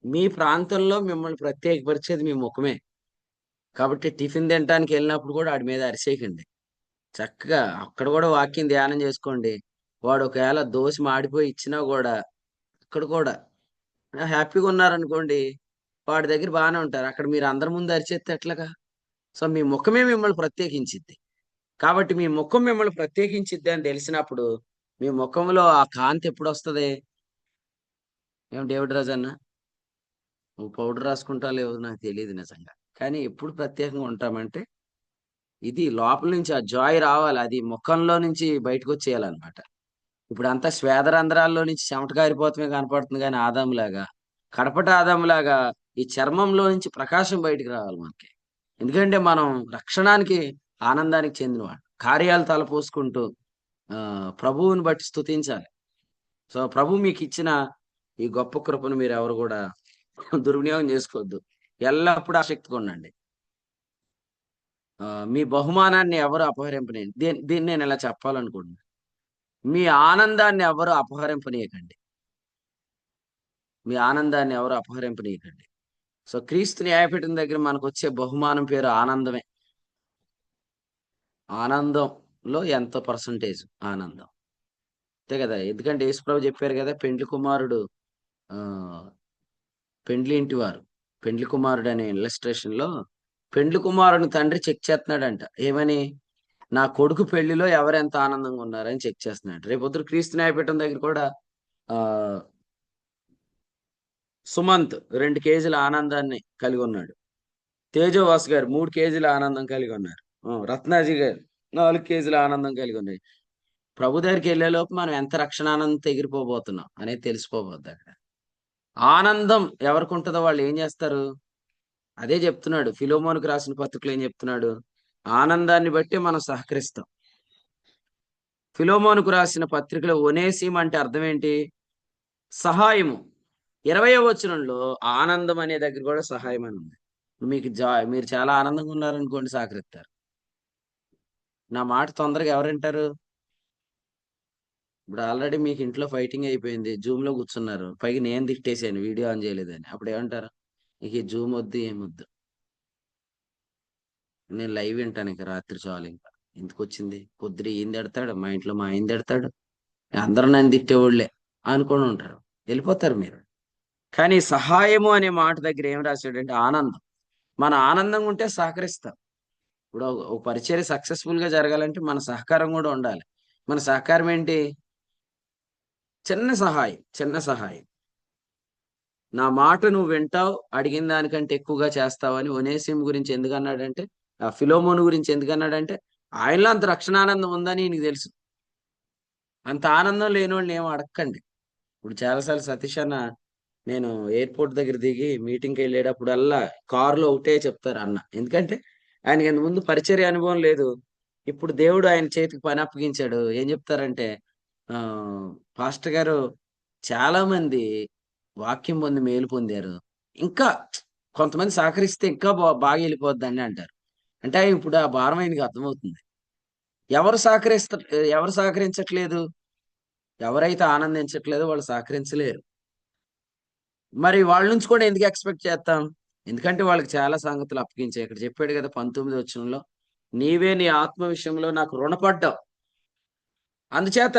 మీ ప్రాంతంలో మిమ్మల్ని ప్రత్యేకపరిచేది మీ ముఖమే. కాబట్టి టిఫిన్ తినడానికి వెళ్ళినప్పుడు కూడా వాడి మీద అరిసేయకండి. చక్కగా అక్కడ కూడా వాక్యం ధ్యానం చేసుకోండి. వాడు ఒకవేళ దోశ మాడిపోయి ఇచ్చినా కూడా అక్కడ కూడా హ్యాపీగా ఉన్నారనుకోండి, వాడి దగ్గర బాగానే ఉంటారు. అక్కడ మీరు అందరి ముందు అరిచేస్తే ఎట్లాగా? సో మీ ముఖమే మిమ్మల్ని ప్రత్యేకించిద్ది. కాబట్టి మీ ముఖం మిమ్మల్ని ప్రత్యేకించిద్ది అని తెలిసినప్పుడు మీ ముఖంలో ఆ కాంతి ఎప్పుడు వస్తుంది? ఏం డేవిడ్ రాజు అన్న, నువ్వు పౌడర్ రాసుకుంటా లేవు నాకు తెలియదు నిజంగా, కానీ ఎప్పుడు ప్రత్యేకంగా ఉంటామంటే ఇది లోపల నుంచి ఆ జాయ్ రావాలి, అది ముఖంలో నుంచి బయటకు వచ్చేయాలన్నమాట. ఇప్పుడు అంతా స్వేదరంధ్రాల్లో నుంచి చెమట కారిపోతమే కనపడుతుంది, కానీ ఆదాములాగా, కడపట ఆదాములాగా ఈ చర్మంలో నుంచి ప్రకాశం బయటికి రావాలి మనకి. ఎందుకంటే మనం రక్షణానికి ఆనందానికి చెందినవాడు. కార్యాలు తలపోసుకుంటూ ప్రభువుని బట్టి స్తుతించాలి. సో ప్రభు మీకు ఇచ్చిన ఈ గొప్ప కృపను మీరు ఎవరు కూడా దుర్వినియోగం చేసుకోవద్దు. ఎల్లప్పుడూ ఆసక్తిగా ఉండండి. మీ బహుమానాన్ని ఎవరు అపహరింపనీయండి. దీన్ని నేను ఇలా చెప్పాలనుకుంటున్నాను, మీ ఆనందాన్ని ఎవరు అపహరింపనీయకండి. మీ ఆనందాన్ని ఎవరు అపహరింపనీయకండి. సో క్రీస్తు న్యాయపీఠం దగ్గర మనకు వచ్చే బహుమానం పేరు ఆనందమే. ఆనందంలో ఎంత పర్సంటేజ్ ఆనందం, అంతే కదా. ఎందుకంటే యేసుప్రభు చెప్పారు కదా, పెండ్లి కుమారుడు పెండ్లి ఇంటి వారు, పెండ్లి కుమారుడు అనే ఇల్లస్ట్రేషన్ లో పెండ్లి కుమారుని తండ్రి చెక్ చేస్తున్నాడంట. ఏమని? నా కొడుకు పెళ్లిలో ఎవరెంత ఆనందంగా ఉన్నారని చెక్ చేస్తున్నాడు. రేపొద్దు క్రీస్తు న్యాయపీఠం దగ్గర కూడా ఆ సుమంత్ 2 కేజీల ఆనందాన్ని కలిగి ఉన్నాడు. తేజోవాస్ గారు 3 కేజీల ఆనందం కలిగి ఉన్నారు. రత్నాజీ గారు 4 కేజీల ఆనందం కలిగి ఉన్నాయి. ప్రభు దగ్గరికి వెళ్లే లోపు మనం ఎంత రక్షణ ఆనందంతో ఎగిరిపోబోతున్నాం అనేది తెలిసిపోబోద్ది. అక్కడ ఆనందం ఎవరికి ఉంటుందో వాళ్ళు ఏం చేస్తారు? అదే చెప్తున్నాడు ఫిలోమోనుకు రాసిన పత్రికలో. ఏం చెప్తున్నాడు? ఆనందాన్ని బట్టి మనం సహకరిస్తాం. ఫిలోమోనుకు రాసిన పత్రికలో ఒనేసిం అంటే అర్థం ఏంటి? సహాయము. 20వ వచనంలో ఆనందం అనే దగ్గర కూడా సహాయం అని ఉంది. మీరు చాలా ఆనందంగా ఉన్నారనుకోండి, సహకరిస్తారు. నా మాట తొందరగా ఎవరు వింటారు? ఇప్పుడు ఆల్రెడీ మీకు ఇంట్లో ఫైటింగ్ అయిపోయింది, జూమ్ లో కూర్చున్నారు, పైకి నేను తిట్టేసాను వీడియో ఆన్ చేయలేదని. అప్పుడు ఏమంటారు? ఇక జూమ్ వద్దు ఏమొద్దు, నేను లైవ్ వింటాను, ఇక రాత్రి చాలు ఇంకా ఎందుకు వచ్చింది? పొద్దున ఈయన తిడతాడు, మా ఇంట్లో మా ఆయన తిడతాడు, అందరూ నన్ను తిట్టేవాళ్ళే అనుకొని ఉంటారు, వెళ్ళిపోతారు మీరు. కానీ సహాయము అనే మాట దగ్గర ఏం రాశాడంటే ఆనందం. మన ఆనందంగా ఉంటే సహకరిస్తాం. ఇప్పుడు ఒక పరిచర్య సక్సెస్ఫుల్ గా జరగాలంటే మన సహకారం కూడా ఉండాలి. మన సహకారం ఏంటి? చిన్న సహాయం, చిన్న సహాయం. నా మాట నువ్వు వింటావు, అడిగిన దానికంటే ఎక్కువగా చేస్తావని ఒనేసిం గురించి ఎందుకు అన్నాడంటే, ఆ ఫిలోమోను గురించి ఎందుకు అన్నాడంటే, ఆయనలో అంత రక్షణానందం ఉందని నీకు తెలుసు. అంత ఆనందం లేని వాళ్ళని ఏం అడగండి. ఇప్పుడు చాలాసార్లు సతీష్ అన్న, నేను ఎయిర్పోర్ట్ దగ్గర దిగి మీటింగ్కి వెళ్ళేటప్పుడల్లా కారులో ఒకటే చెప్తారు అన్న. ఎందుకంటే ఆయనకి ఇంత ముందు పరిచర్య అనుభవం లేదు. ఇప్పుడు దేవుడు ఆయన చేతికి పని అప్పగించాడు. ఏం చెప్తారంటే, ఆ పాస్టర్ గారు, చాలా మంది వాక్యం పొంది మేలు పొందారు, ఇంకా కొంతమంది సహకరిస్తే ఇంకా బాగా వెళ్ళిపోద్దని అంటారు. అంటే ఇప్పుడు ఆ భారం ఆయనకి అర్థమవుతుంది. ఎవరు సహకరిస్త ఎవరు సహకరించట్లేదు? ఎవరైతే ఆనందించట్లేదో వాళ్ళు సహకరించలేరు. మరి వాళ్ళ నుంచి కూడా ఎందుకు ఎక్స్పెక్ట్ చేస్తాం? ఎందుకంటే వాళ్ళకి చాలా సంగతులు అప్పగించాయి. ఇక్కడ చెప్పాడు కదా 19 వచనంలో, నీవే నీ ఆత్మ విషయంలో నాకు రుణపడ్డావు, అందుచేత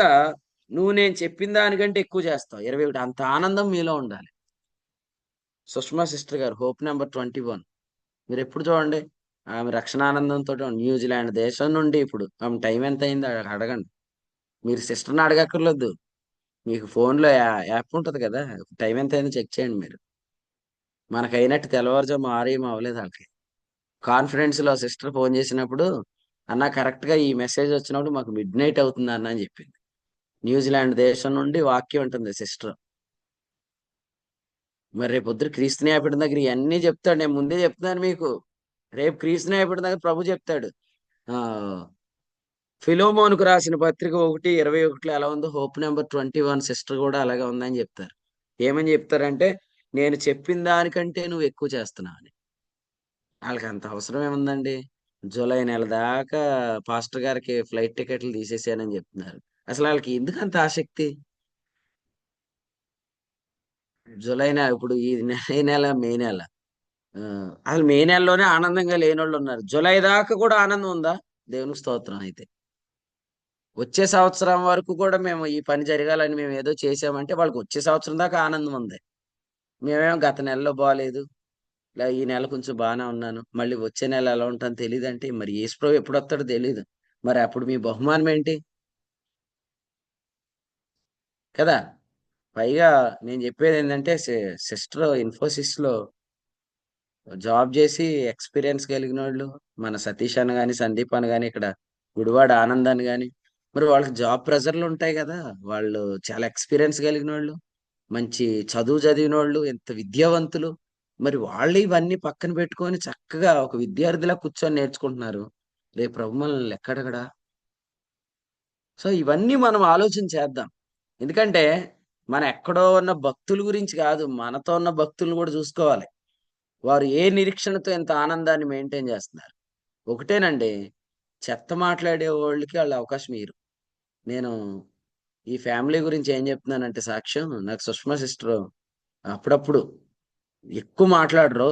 నువ్వు నేను చెప్పిన దానికంటే ఎక్కువ చేస్తావు. 21 అంత ఆనందం మీలో ఉండాలి. సుష్మా సిస్టర్ గారు, హోప్ నెంబర్ 21, మీరు ఎప్పుడు చూడండి, ఆమె రక్షణానందంతో న్యూజిలాండ్ దేశం నుండి, ఇప్పుడు ఆమె టైం ఎంత అయింది అడగండి. మీరు సిస్టర్ని అడగక్కర్లేదు, మీకు ఫోన్లో యాప్ ఉంటుంది కదా, టైం ఎంత అయిందో చెక్ చేయండి మీరు. మనకైనట్టు తెల్లవారుజాము 6 ఏం అవ్వలేదు వాళ్ళకి. కాన్ఫిడెన్స్ లో సిస్టర్ ఫోన్ చేసినప్పుడు, అన్న కరెక్ట్ గా ఈ మెసేజ్ వచ్చినప్పుడు మాకు మిడ్ నైట్ అవుతుంది అన్న అని చెప్పింది. న్యూజిలాండ్ దేశం నుండి వాక్యం ఉంటుంది సిస్టర్. మరి రేపు పొద్దున క్రీస్తు న్యాయపీఠం దగ్గర ఇవన్నీ చెప్తాడు. నేను ముందే చెప్తున్నాను మీకు, రేపు క్రీస్తు న్యాయపీఠం దగ్గర ప్రభు చెప్తాడు. ఆ ఫిలోమోనుకు రాసిన పత్రిక 1:21 ఎలా ఉందో, హోప్ నెంబర్ 21 సిస్టర్ కూడా అలాగే ఉందని చెప్తారు. ఏమని చెప్తారంటే, నేను చెప్పిన దానికంటే నువ్వు ఎక్కువ చేస్తున్నావు అని. వాళ్ళకి అంత అవసరం ఏముందండి? జూలై నెల దాకా పాస్టర్ గారికి ఫ్లైట్ టికెట్లు తీసేసానని చెప్తున్నారు. అసలు వాళ్ళకి ఎందుకు అంత ఆసక్తి? జూలై నెల, ఇప్పుడు ఈ నెల మే నెల, అసలు మే నెలలోనే ఆనందంగా లేని వాళ్ళు ఉన్నారు. జూలై దాకా కూడా ఆనందం ఉందా? దేవునికి స్తోత్రం. అయితే వచ్చే సంవత్సరం వరకు కూడా మేము ఈ పని జరగాలని మేము ఏదో చేసామంటే వాళ్ళకి వచ్చే సంవత్సరం దాకా ఆనందం ఉంది. మేమేమో గత నెలలో బాగాలేదు, ఈ నెల కొంచెం బాగానే ఉన్నాను, మళ్ళీ వచ్చే నెల ఎలా ఉంటాను తెలియదు అంటే, మరి యేసు ప్రభు ఎప్పుడు వస్తాడో తెలియదు. మరి అప్పుడు మీ బహుమానం ఏంటి కదా? పైగా నేను చెప్పేది ఏంటంటే, సిస్టర్ ఇన్ఫోసిస్ లో జాబ్ చేసి ఎక్స్పీరియన్స్ కలిగిన వాళ్ళు, మన సతీష్ అని కానీ సందీప్ అని కానీ, ఇక్కడ గుడివాడ ఆనంద్ అని కానీ, మరి వాళ్ళకి జాబ్ ప్రెజర్లు ఉంటాయి కదా. వాళ్ళు చాలా ఎక్స్పీరియన్స్ కలిగిన వాళ్ళు, మంచి చదువు చదివిన వాళ్ళు, ఎంత విద్యావంతులు. మరి వాళ్ళు ఇవన్నీ పక్కన పెట్టుకొని చక్కగా ఒక విద్యార్థిలా కూర్చొని నేర్చుకుంటున్నారు. రేపు ప్రభు మనల్ని ఎక్కడగడా. సో ఇవన్నీ మనం ఆలోచన చేద్దాం. ఎందుకంటే మన ఎక్కడో ఉన్న భక్తుల గురించి కాదు, మనతో ఉన్న భక్తులను కూడా చూసుకోవాలి. వారు ఏ నిరీక్షణతో ఎంత ఆనందాన్ని మెయింటైన్ చేస్తున్నారు. ఒకటేనండి, చెత్త మాట్లాడే వాళ్ళకి వాళ్ళు అవకాశం ఇయ్యరు. నేను ఈ ఫ్యామిలీ గురించి ఏం చెప్తున్నానంటే సాక్ష్యం, నాకు సుష్మా సిస్టర్ అప్పుడప్పుడు ఎక్కువ మాట్లాడరు,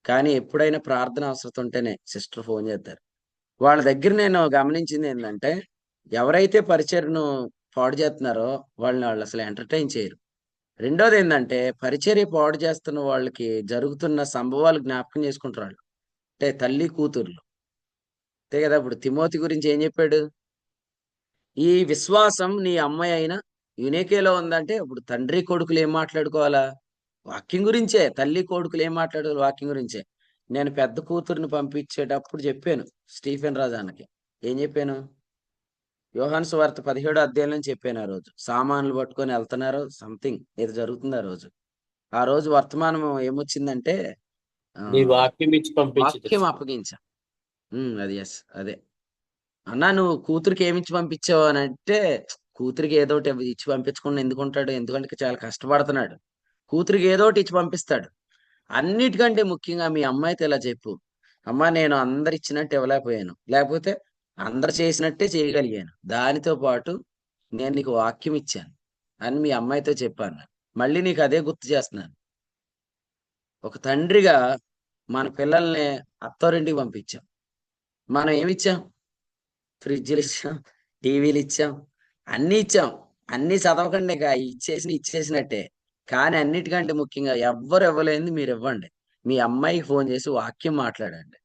కానీ ఎప్పుడైనా ప్రార్థన అవసరం ఉంటేనే సిస్టర్ ఫోన్ చేస్తారు. వాళ్ళ దగ్గర నేను గమనించింది ఏంటంటే, ఎవరైతే పరిచర్ను పాడు చేస్తున్నారో వాళ్ళు అసలు ఎంటర్టైన్ చేయరు. రెండోది ఏంటంటే, పరిచర్య పాడు చేస్తున్న వాళ్ళకి జరుగుతున్న సంభవాలు జ్ఞాపకం చేసుకుంటారు వాళ్ళు. అంటే తల్లి కూతుర్లు, అంతే కదా. ఇప్పుడు తిమోతి గురించి ఏం చెప్పాడు? ఈ విశ్వాసం నీ అమ్మాయి అయినా యునేకేలో ఉందంటే, ఇప్పుడు తండ్రి కొడుకులు ఏం మాట్లాడుకోవాలా? వాక్యం గురించే. తల్లి కొడుకులు ఏం మాట్లాడాలి? వాక్యం గురించే. నేను పెద్ద కూతుర్ని పంపించేటప్పుడు చెప్పాను స్టీఫెన్ రాజానికి. ఏం చెప్పాను? యోహాను సువార్త 17వ అధ్యాయం నుంచి చెప్పాను. ఆ రోజు సామాన్లు పట్టుకొని వెళ్తున్నారు, సంథింగ్ ఏదో జరుగుతుంది ఆ రోజు. ఆ రోజు వర్తమానం ఏమొచ్చిందంటే, ఆ నీ వాక్యం ఇచ్చి పంపించి వాక్యం అప్పగించా. అది ఎస్ అదే. అన్నా నువ్వు కూతురికి ఏమి ఇచ్చి పంపించావు అని అంటే, కూతురికి ఏదో ఒకటి ఇచ్చి పంపించకుండా ఎందుకుంటాడు? ఎందుకంటే చాలా కష్టపడుతున్నాడు. కూతురికి ఏదో ఒకటి ఇచ్చి పంపిస్తాడు. అన్నిటికంటే ముఖ్యంగా మీ అమ్మాయితో ఇలా చెప్పు, అమ్మా నేను అందరు ఇచ్చినట్టు ఇవ్వలేకపోయాను, లేకపోతే అందరు చేసినట్టే చేయగలిగాను, దానితో పాటు నేను నీకు వాక్యం ఇచ్చాను అని మీ అమ్మాయితో చెప్పాను. మళ్ళీ నీకు అదే గుర్తు చేస్తున్నాను. ఒక తండ్రిగా మన పిల్లల్ని అత్తారింటికి పంపించాం. మనం ఏమిచ్చాం? ఫ్రిడ్జ్లు ఇచ్చాం, టీవీలు ఇచ్చాం, అన్ని ఇచ్చాం. అన్ని చదవకండి, ఇక ఇచ్చేసినట్టే. కానీ అన్నిటికంటే ముఖ్యంగా ఎవ్వరు ఇవ్వలేనిది మీరు ఇవ్వండి. మీ అమ్మాయికి ఫోన్ చేసి వాక్యం మాట్లాడండి.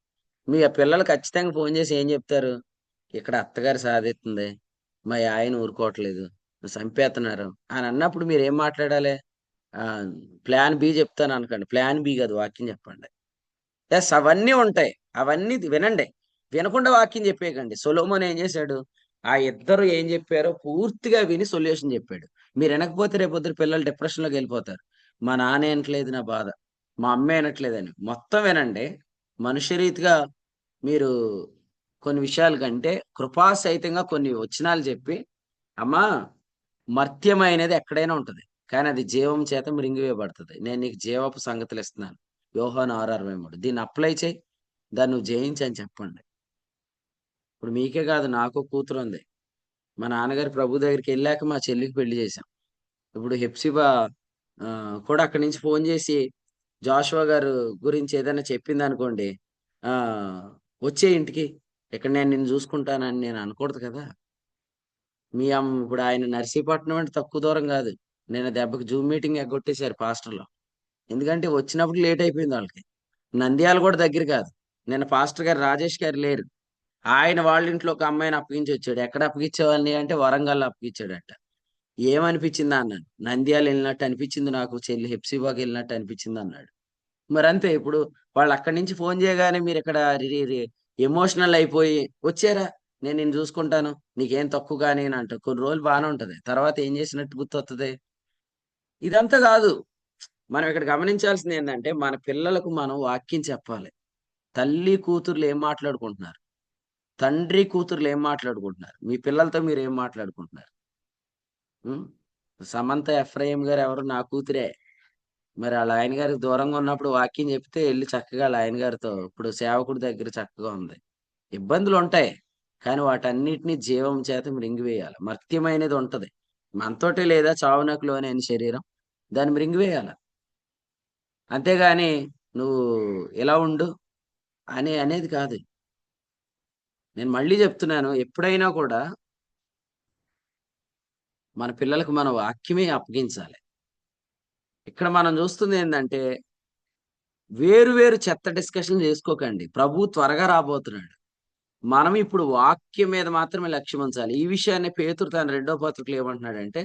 మీ పిల్లలు ఖచ్చితంగా ఫోన్ చేసి ఏం చెప్తారు? ఇక్కడ అత్తగారు సాధిస్తుంది, మా ఆయన ఊరుకోవట్లేదు, చంపేస్తున్నారు అని అన్నప్పుడు మీరు ఏం మాట్లాడాలి? ఆ, ప్లాన్ బి చెప్తాను అనకండి. ప్లాన్ బి కాదు, వాక్యం చెప్పండి. ఎస్, అవన్నీ ఉంటాయి. అవన్నీ వినండి. వినకుండా వాక్యం చెప్పేయకండి. సొలొమోన్ ఏం చేశాడు? ఆ ఇద్దరు ఏం చెప్పారో పూర్తిగా విని సొల్యూషన్ చెప్పాడు. మీరు వినకపోతే రేపొద్దు పిల్లలు డిప్రెషన్లోకి వెళ్ళిపోతారు. మా నాన్న వినట్లేదు నా బాధ, మా అమ్మ వినట్లేదని. మొత్తం వినండి. మనుష్య రీతిగా మీరు కొన్ని విషయాల కంటే కృపాసహితంగా కొన్ని వచనాలు చెప్పి, అమ్మా, మర్త్యమైనది ఎక్కడైనా ఉంటది, కానీ అది జీవం చేత మృంగివేయబడుతుంది. నేను నీకు జీవపు సంగతులు ఇస్తున్నాను. యోహాను 6:63. దీన్ని అప్లై చేయి, దాన్ని నువ్వు జయించి అని చెప్పండి. ఇప్పుడు మీకే కాదు, నాకు కూతురు ఉంది. మా నాన్నగారు ప్రభు దగ్గరికి వెళ్ళాక మా చెల్లికి పెళ్లి చేశాం. ఇప్పుడు హెప్సిబా కూడా అక్కడి నుంచి ఫోన్ చేసి జాషువా గారు గురించి ఏదైనా చెప్పింది అనుకోండి, ఆ వచ్చే ఇంటికి, ఇక్కడ నేను నిన్ను చూసుకుంటానని నేను అనకూడదు కదా. ఇప్పుడు ఆయన నర్సీపట్నం అంటే తక్కువ దూరం కాదు. నేను దెబ్బకి జూమ్ మీటింగ్ ఎగ్గొట్టేశారు పాస్టర్లో. ఎందుకంటే వచ్చినప్పుడు లేట్ అయిపోయింది వాళ్ళకి. నంద్యాల కూడా దగ్గర కాదు. నిన్న పాస్టర్ గారు రాజేష్ గారు లేరు. ఆయన వాళ్ళ ఇంట్లో ఒక అమ్మాయిని అప్పగించి వచ్చాడు. ఎక్కడ అప్పగించేవాళ్ళని అంటే వరంగల్ అప్పగించాడట. ఏమనిపించిందా అన్నాను. నంద్యాల వెళ్ళినట్టు అనిపించింది నాకు, చెల్లి హెప్సిబాకి వెళ్ళినట్టు అనిపించింది అన్నాడు. మరి అంతే. ఇప్పుడు వాళ్ళు అక్కడి నుంచి ఫోన్ చేయగానే మీరు ఇక్కడ ఎమోషనల్ అయిపోయి వచ్చారా, నేను నిన్ను చూసుకుంటాను, నీకేం తక్కువ కానీ అని అంట. కొన్ని రోజులు బాగానే ఉంటది, తర్వాత ఏం చేసినట్టు గుర్తొస్తుంది. ఇదంతా కాదు. మనం ఇక్కడ గమనించాల్సింది ఏంటంటే, మన పిల్లలకు మనం వాక్యం చెప్పాలి. తల్లి కూతుర్లు ఏం మాట్లాడుకుంటున్నారు, తండ్రి కూతుర్లు ఏం మాట్లాడుకుంటున్నారు, మీ పిల్లలతో మీరు ఏం మాట్లాడుకుంటున్నారు? ఉం? సమంత ఎఫ్రాయిం గారు ఎవరు? నా కూతురే. మరి వాళ్ళ ఆయన గారికి దూరంగా ఉన్నప్పుడు వాక్యం చెప్తే వెళ్ళి చక్కగా వాళ్ళ ఆయన గారితో, ఇప్పుడు సేవకుడి దగ్గర చక్కగా ఉంది. ఇబ్బందులు ఉంటాయి, కానీ వాటన్నిటిని జీవం చేత మృంగివేయాలి. మర్త్యమైనది ఉంటది మనతోటే, లేదా చావునకు లోని శరీరం, దాన్ని మృంగివేయాలి. అంతేగాని నువ్వు ఇలా ఉండు అనేది కాదు. నేను మళ్ళీ చెప్తున్నాను, ఎప్పుడైనా కూడా మన పిల్లలకు మన వాక్యమే అప్పగించాలి. ఇక్కడ మనం చూస్తుంది ఏంటంటే, వేరు వేరు చెత్త డిస్కషన్ చేసుకోకండి. ప్రభు త్వరగా రాబోతున్నాడు. మనం ఇప్పుడు వాక్యం మీద మాత్రమే లక్ష్యం ఉంచాలి. ఈ విషయాన్ని పేతురు తన 2వ పత్రికలో ఏమంటున్నాడంటే,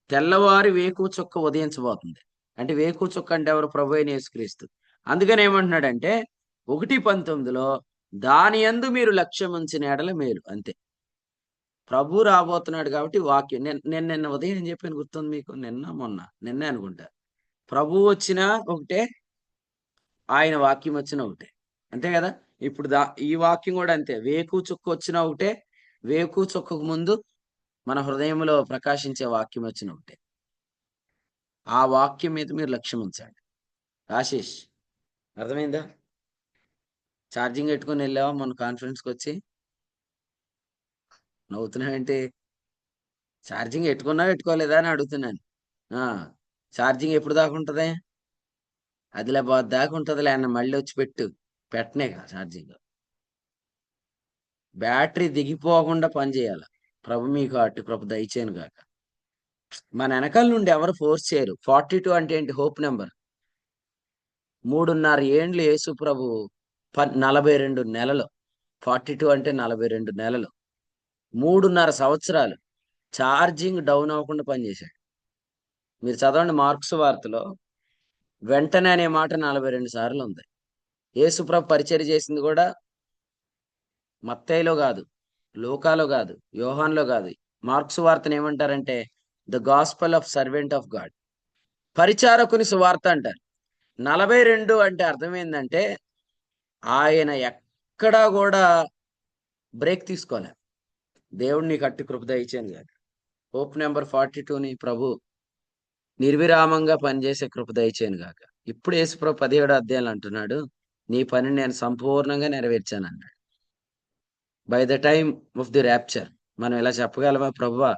తెల్లవారి వేకువ చుక్క ఉదయించబోతుంది. అంటే వేకువ చుక్క అంటే ఎవరు? ప్రభు అయిన యేసుక్రీస్తు. అందుకని ఏమంటున్నాడంటే 1:19లో, దాని యందు మీరు లక్ష్యం ఉంచిన ఎడల మేలు. అంతే. ప్రభు రాబోతున్నాడు కాబట్టి వాక్యం. నేను నిన్న ఉదయం ఏం చెప్పాను గుర్తుంది మీకు? నిన్నే అనుకుంటా. ప్రభు వచ్చినా ఒకటే, ఆయన వాక్యం వచ్చినా ఒకటే. అంతే కదా. ఇప్పుడు ఈ వాక్యం కూడా అంతే. వేకు చుక్క వచ్చినా ఒకటే, వేకు చుక్కకు ముందు మన హృదయంలో ప్రకాశించే వాక్యం వచ్చిన ఒకటే. ఆ వాక్యం మీద మీరు లక్ష్యం ఉంచండి. ఆశీష్, అర్థమైందా? ఛార్జింగ్ పెట్టుకుని వెళ్ళావా మొన్న కాన్ఫరెన్స్కి వచ్చి? నవ్వుతున్నావేంటి? ఛార్జింగ్ పెట్టుకున్నా పెట్టుకోలేదా అని అడుగుతున్నాను. ఛార్జింగ్ ఎప్పుడు దాకా ఉంటుంది? ఆదిలాబాద్ దాకా ఉంటుందిలే అన్న. మళ్ళీ వచ్చి పెట్టనే కదా ఛార్జింగ్. బ్యాటరీ దిగిపోకుండా పనిచేయాలి. ప్రభు మీకు అటు కృప దయచేయను గాక. మన వెనకాల నుండి ఎవరు ఫోర్స్ చేయరు. 42 అంటే ఏంటి? Hope number. 3.5 ఏండ్లు యేసు ప్రభు 42 నెలలు. 42 అంటే 42 నెలలు, 3.5 సంవత్సరాలు ఛార్జింగ్ డౌన్ అవ్వకుండా పనిచేశాడు. మీరు చదవండి మార్క్స్ వార్తలో, వెంటనే అనే మాట 42 సార్లు ఉంది. యేసు ప్రభు పరిచర్య చేసింది కూడా మత్తయిలో కాదు, లూకాలో కాదు, యోహాన్లో కాదు. మార్క్స్ వార్తను ఏమంటారంటే the gospel of servant of God, పరిచారకుని సువార్త అంటారు. 42 అంటే అర్థం ఏంటంటే, ఆయన ఎక్కడా కూడా బ్రేక్ తీసుకోలే. దేవుడు నీకు అట్టి కృప దయచేయను గాక. హోప్ నెంబర్ 42ని ప్రభు నిర్విరామంగా పనిచేసే కృప దయచేయను గాక. ఇప్పుడు యేసు ప్రభు 17వ అధ్యాయంలో అంటున్నాడు, నీ పని నేను సంపూర్ణంగా నెరవేర్చాను అన్నాడు. By the time of the rapture మనం ఇలా చెప్పగలమా? ప్రభువా,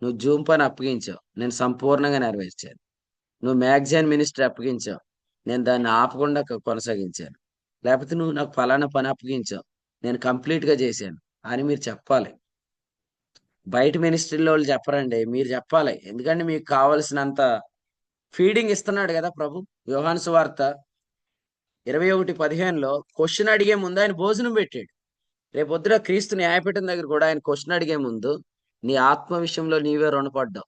నువ్వు జూమ్ పని అప్పగించావు, నేను సంపూర్ణంగా నెరవేర్చాను. నువ్వు మ్యాగజైన్ మినిస్ట్రీ అప్పగించావు, నేను దాన్ని ఆపకుండా కొనసాగించాను. లేకపోతే నువ్వు నాకు ఫలానా పని అప్పగించావు, నేను కంప్లీట్గా చేశాను అని మీరు చెప్పాలి. బయట మినిస్ట్రీలో వాళ్ళు చెప్పరండి, మీరు చెప్పాలి. ఎందుకంటే మీకు కావలసినంత ఫీడింగ్ ఇస్తున్నాడు కదా ప్రభు. యోహాను సువార్త 21:15లో క్వశ్చన్ అడిగే ముందు ఆయన భోజనం పెట్టాడు. రేపొద్దున క్రీస్తు న్యాయపీఠం దగ్గర కూడా ఆయన క్వశ్చన్ అడిగే ముందు నీ ఆత్మ విషయంలో నీవే రుణపడ్డావు,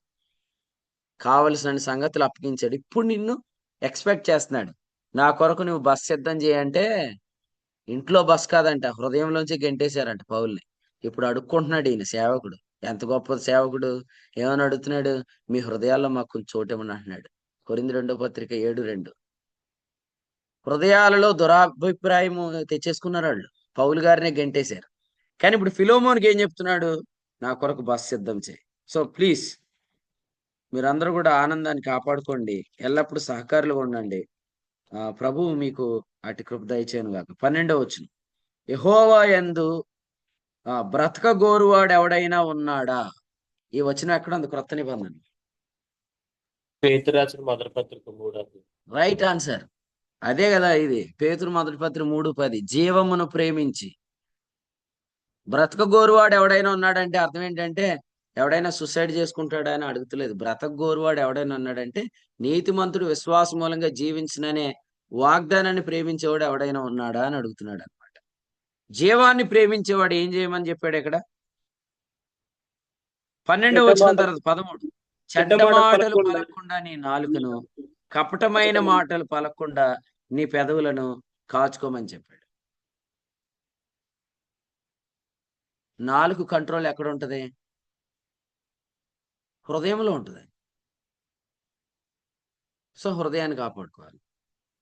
కావలసిన సంగతులు అప్పగించాడు. ఇప్పుడు నిన్ను ఎక్స్పెక్ట్ చేస్తున్నాడు, నా కొరకు నువ్వు బస్ సిద్ధం చేయంటే ఇంట్లో బస్ కాదంట, హృదయంలోంచి గెంటేశారంట పౌల్ని. ఇప్పుడు అడుక్కుంటున్నాడు ఈయన సేవకుడు. ఎంత గొప్ప సేవకుడు! ఏమని అడుగుతున్నాడు? మీ హృదయాల్లో మాకు కొంచెం చోటేమని అంటున్నాడు. కొరింథీ 2:7:2. హృదయాలలో దురాభిప్రాయం తెచ్చేసుకున్నారు వాళ్ళు, పౌలు గారినే గెంటేశారు. కానీ ఇప్పుడు ఫిలోమోన్కి ఏం చెప్తున్నాడు? నా కొరకు బస్ సిద్ధం చేయి. సో ప్లీజ్ మీరందరూ కూడా ఆనందాన్ని కాపాడుకోండి, ఎల్లప్పుడూ సహకారులుగా ఉండండి. ప్రభువు మీకు అటు కృప దయచేయను గాక. 12వ వచనం, యెహోవా యందు బ్రతక గోరువాడు ఎవడైనా ఉన్నాడా? ఈ వచనం ఎక్కడ ఉంది? క్రొత్త నిబంధన. పేతురు రాసిన మొదటి పత్రిక 3. రైట్ ఆన్సర్ అదే కదా. ఇది పేతురు మొదటి పత్రిక 3:10. జీవమును ప్రేమించి బ్రతక గోరువాడు ఎవడైనా ఉన్నాడంటే అర్థం ఏంటంటే ఎవడైనా సూసైడ్ చేసుకుంటాడా అని అడుగుతలేదు. బ్రతక గోరువాడు ఎవడైనా ఉన్నాడంటే నీతిమంతుడు విశ్వాస మూలంగా జీవించిననే వాగ్దానాన్ని ప్రేమించేవాడు ఎవడైనా ఉన్నాడా అని అడుగుతున్నాడు అనమాట. జీవాన్ని ప్రేమించేవాడు ఏం చేయమని చెప్పాడు ఇక్కడ? 12వ వచనం తర్వాత 13, చెడ్డ మాటలు పలకకుండా నీ నాలుకను, కపటమైన మాటలు పలకకుండా నీ పెదవులను కాచుకోమని చెప్పాడు. నాలుగు కంట్రోల్ ఎక్కడ ఉంటది? హృదయంలో ఉంటుంది. సో హృదయాన్ని కాపాడుకోవాలి.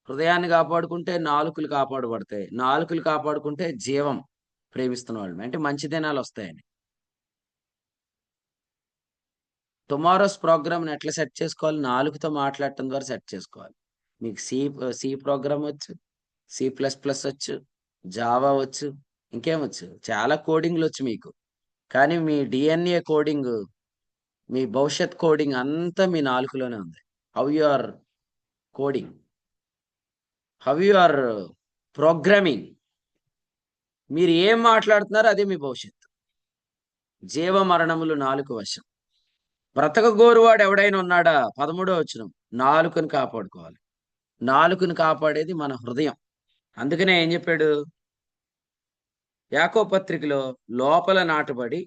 హృదయాన్ని కాపాడుకుంటే నాలుకలు కాపాడబడతాయి. నాలుకలు కాపాడుకుంటే జీవం ప్రేమిస్తున్న వాళ్ళు అంటే మంచి దినాలు వస్తాయని. టుమారోస్ ప్రోగ్రామ్ ఎట్లా సెట్ చేసుకోవాలి? నాలుగుతో మాట్లాడటం ద్వారా సెట్ చేసుకోవాలి. మీకు సి ప్రోగ్రామ్ వచ్చు, C++ వచ్చు, జావా వచ్చు, ఇంకేమొచ్చు, చాలా కోడింగ్లు వచ్చు మీకు. కానీ మీ DNA కోడింగ్, మీ భవిష్యత్ కోడింగ్ అంతా మీ నాలుగులోనే ఉంది. How you are coding, how you are programming, మీరు ఏం మాట్లాడుతున్నారో అదే మీ భవిష్యత్తు. జీవ మరణములు నాలుక వశం. బ్రతక గోరువాడు ఎవడైనా ఉన్నాడా? 13వ వచనం, నాలుకను కాపాడుకోవాలి. నాలుకను కాపాడేది మన హృదయం. అందుకనే ఏం చెప్పాడు యాకోబు పత్రికలో? లోపల నాటబడి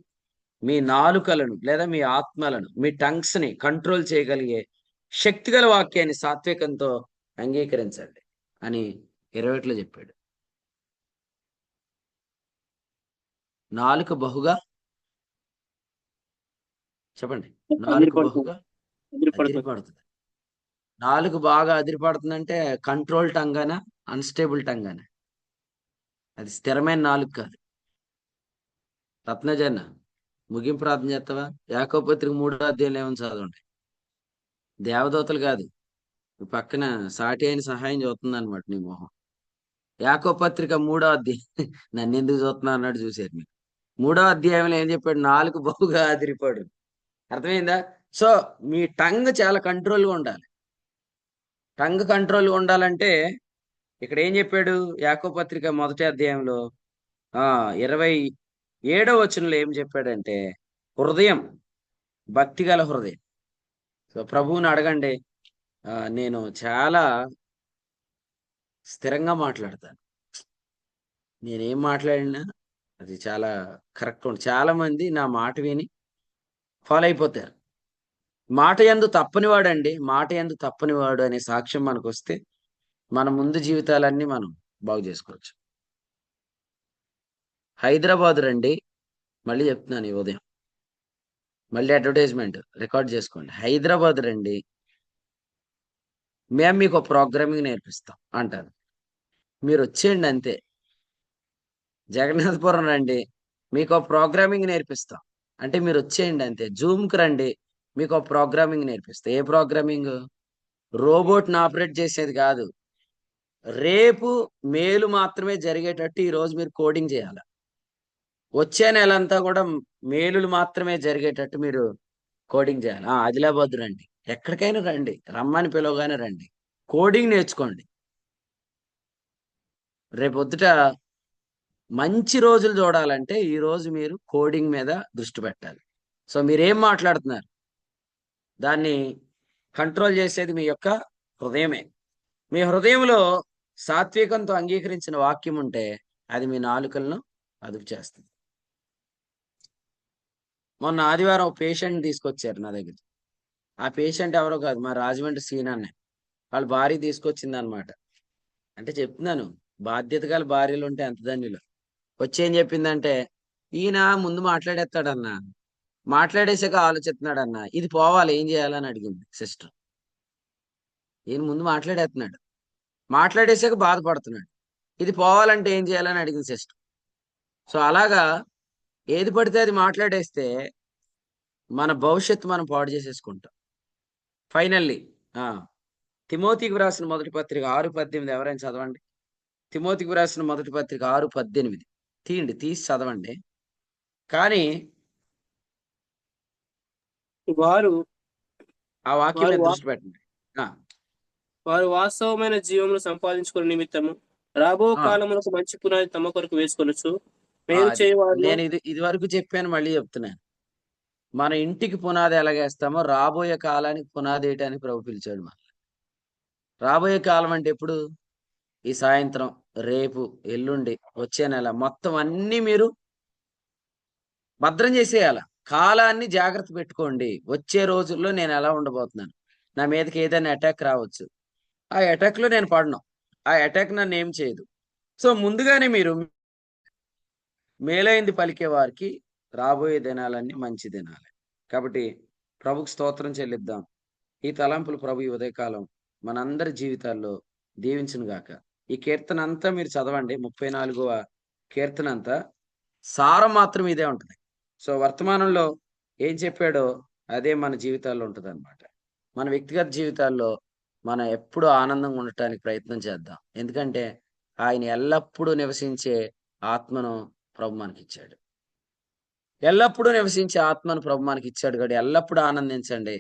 మీ నాలుకలను లేదా మీ ఆత్మలను, మీ టంగ్స్ ని కంట్రోల్ చేయగలిగే శక్తిగల వాక్యాన్ని సాత్వికంతో అంగీకరించండి అని 21లో చెప్పాడు. నాలుక బహుగా చెప్పండి, నాలుక బహుగా అదిరిపడుతుంది. నాలుగు బాగా అదిరిపడుతుందంటే కంట్రోల్ టంగ్ అనా, అన్స్టేబుల్ టంగ్ అనా? అది స్థిరమైన నాలుగు కాదు. రత్నజన్న ముగింపు ప్రార్థన చేస్తావా? యాకోబు పత్రిక 3వ అధ్యాయంలో ఏమని చదవండి. దేవదూతలు కాదు, పక్కన సాటి అయిన సహాయం చూస్తుంది అనమాట నీ మొహం. యాకోబు పత్రిక 3వ అధ్యాయం నన్ను ఎందుకు చూస్తున్నా అన్నట్టు చూశారు మీరు. 3వ అధ్యాయంలో ఏం చెప్పాడు? నాలుగు బహుగా అదిరిపడు. అర్థమైందా? సో మీ టంగ్ చాలా కంట్రోల్గా ఉండాలి. టంగ్ కంట్రోల్గా ఉండాలంటే ఇక్కడ ఏం చెప్పాడు? యాకోబు పత్రిక 1వ అధ్యాయంలో 27వ వచనంలో ఏం చెప్పాడంటే హృదయం, భక్తిగల హృదయం. సో ప్రభువుని అడగండి. నేను చాలా స్థిరంగా మాట్లాడతాను. నేనేం మాట్లాడినా అది చాలా కరెక్ట్ ఉంది. చాలా మంది నా మాట విని ఫాలో అయిపోతారు. మాట యందు తప్పనివాడండి, మాట యందు తప్పనివాడు అనే సాక్ష్యం మనకు వస్తే మన ముందు జీవితాలన్నీ మనం బాగు చేసుకోవచ్చు. హైదరాబాద్ రండి, మళ్ళీ చెప్తున్నాను ఈ ఉదయం, మళ్ళీ అడ్వర్టైజ్మెంట్ రికార్డ్ చేసుకోండి. హైదరాబాద్ రండి, మేము మీకు ప్రోగ్రామింగ్ నేర్పిస్తాం అంటారు. మీరు వచ్చేయండి అంతే. జగన్నాథపురం రండి, మీకు ప్రోగ్రామింగ్ నేర్పిస్తాం అంటే మీరు వచ్చేయండి అంతే. జూమ్కి రండి, మీకు ప్రోగ్రామింగ్ నేర్పిస్తాం. ఏ ప్రోగ్రామింగ్? రోబోట్ని ఆపరేట్ చేసేది కాదు. రేపు మేలు మాత్రమే జరిగేటట్టు ఈరోజు మీరు కోడింగ్ చేయాలి. వచ్చే నెలంతా కూడా మేలులు మాత్రమే జరిగేటట్టు మీరు కోడింగ్ చేయాలి. ఆదిలాబాద్ రండి, ఎక్కడికైనా రండి, రమ్మని పిలవగానే రండి, కోడింగ్ నేర్చుకోండి. రేపొద్దుట మంచి రోజులు చూడాలంటే ఈ రోజు మీరు కోడింగ్ మీద దృష్టి పెట్టాలి. సో మీరేం మాట్లాడుతున్నారు దాన్ని కంట్రోల్ చేసేది మీ యొక్క హృదయమే. మీ హృదయంలో సాత్వికంతో అంగీకరించిన వాక్యం ఉంటే అది మీ నాలుకలను అదుపు చేస్తుంది. మొన్న ఆదివారం పేషెంట్ తీసుకొచ్చారు నా దగ్గర. ఆ పేషెంట్ ఎవరో కాదు, మా రాజమండ్రి సీన్ అన్న వాళ్ళ భార్య తీసుకొచ్చింది అనమాట. అంటే చెప్తున్నాను, బాధ్యత గల భార్యలు ఉంటే ఎంత ధన్యులు. వచ్చి ఏం చెప్పిందంటే, ఈయన ముందు మాట్లాడేస్తాడన్నా, మాట్లాడేసాక ఆలోచిస్తున్నాడన్నా, ఇది పోవాలి ఏం చేయాలని అడిగింది సిస్టర్. ఈయన ముందు మాట్లాడేస్తున్నాడు, మాట్లాడేసాక బాధపడుతున్నాడు, ఇది పోవాలంటే ఏం చేయాలని అడిగింది సిస్టర్. సో అలాగా ఏది పడితే అది మాట్లాడేస్తే మన భవిష్యత్తు మనం పాడు చేసేసుకుంటాం. ఫైనల్లీ తిమోతికి వ్రాసిన మొదటి పత్రిక 6:18 ఎవరైనా చదవండి. తిమోతికి వ్రాసిన మొదటి పత్రిక 6:18 తీసి చదవండి. కానీ వారు ఆ వాక్యం మీద దృష్టి పెట్టండి. వారు వాస్తవమైన జీవమును సంపాదించుకునే నిమిత్తము రాబో కాలములకు మంచి పునాది తమ కొరకు వేసుకొనొచ్చు. మేము చేయవారు. నేను ఇది వరకు చెప్పాను, మళ్ళీ చెప్తున్నాను. మన ఇంటికి పునాది ఎలాగేస్తామో రాబోయే కాలానికి పునాది వేయటానికి ప్రభు పిలిచాడు మన. రాబోయే కాలం అంటే ఎప్పుడు? ఈ సాయంత్రం, రేపు, ఎల్లుండి, వచ్చే నెల, మొత్తం అన్ని మీరు భద్రం చేసేయాల. కాలాన్ని జాగ్రత్త పెట్టుకోండి. వచ్చే రోజుల్లో నేను ఎలా ఉండబోతున్నాను, నా మీదకి ఏదైనా అటాక్ రావచ్చు, ఆ అటాక్ లో నేను పడను, ఆ అటాక్ నన్ను ఏం చేయదు. సో ముందుగానే మీరు మేలైంది పలికే వారికి రాబోయే దినాలన్నీ మంచి దినాలే. కాబట్టి ప్రభుకు స్తోత్రం చెల్లిద్దాం. ఈ తలంపులు ప్రభు ఈ ఉదయకాలం మనందరి జీవితాల్లో దీవించును గాక. ఈ కీర్తన అంతా మీరు చదవండి, 34వ కీర్తన అంతా సారం మాత్రం ఇదే ఉంటుంది. సో వర్తమానంలో ఏం చెప్పాడో అదే మన జీవితాల్లో ఉంటుంది అనమాట. మన వ్యక్తిగత జీవితాల్లో మనం ఎప్పుడూ ఆనందంగా ఉండటానికి ప్రయత్నం చేద్దాం. ఎందుకంటే ఆయన ఎల్లప్పుడూ నివసించే ఆత్మను ప్రభు మనకిచ్చాడు. ఎల్లప్పుడూ నివసించే ఆత్మను ప్రభు మనకి ఇచ్చాడు కాబట్టి ఎల్లప్పుడూ ఆనందించండి.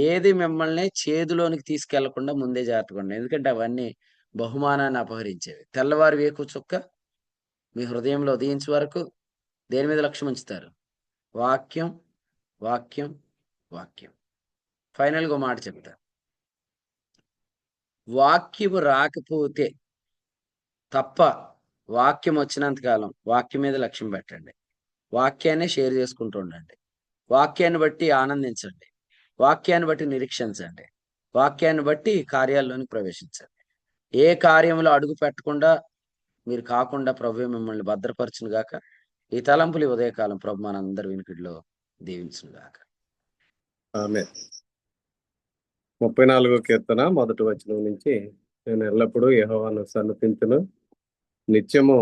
ఏది మిమ్మల్ని చేదులోనికి తీసుకెళ్లకుండా ముందే జాగ్రత్తగా, ఎందుకంటే అవన్నీ బహుమానాన్ని అపహరించేవి. తెల్లవారు వేకు చుక్క మీ హృదయంలో ఉదయించే వరకు దేని మీద లక్ష్యం ఉంచుతారు? వాక్యం, వాక్యం, వాక్యం. ఫైనల్గా మాట చెప్తారు, వాక్యము రాకపోతే తప్ప వాక్యం వచ్చినంత కాలం వాక్యం మీద లక్ష్యం పెట్టండి. వాక్యాన్ని షేర్ చేసుకుంటూ ఉండండి. వాక్యాన్ని బట్టి ఆనందించండి. వాక్యాన్ని బట్టి నిరీక్షించండి. వాక్యాన్ని బట్టి కార్యాల్లోనికి ప్రవేశించండి. ఏ కార్యంలో అడుగు పెట్టకుండా మీరు కాకుండా ప్రభు మిమ్మల్ని భద్రపరచును గాక. ఈ తలంపులు ఉదయకాలం ప్రభు మనందరి వినికిడిలో దీవించును గాక. ఆమె 34వ కీర్తన మొదటి వచనం నుంచి, నేను ఎల్లప్పుడూ యెహోవాను సన్నతించును, నిత్యము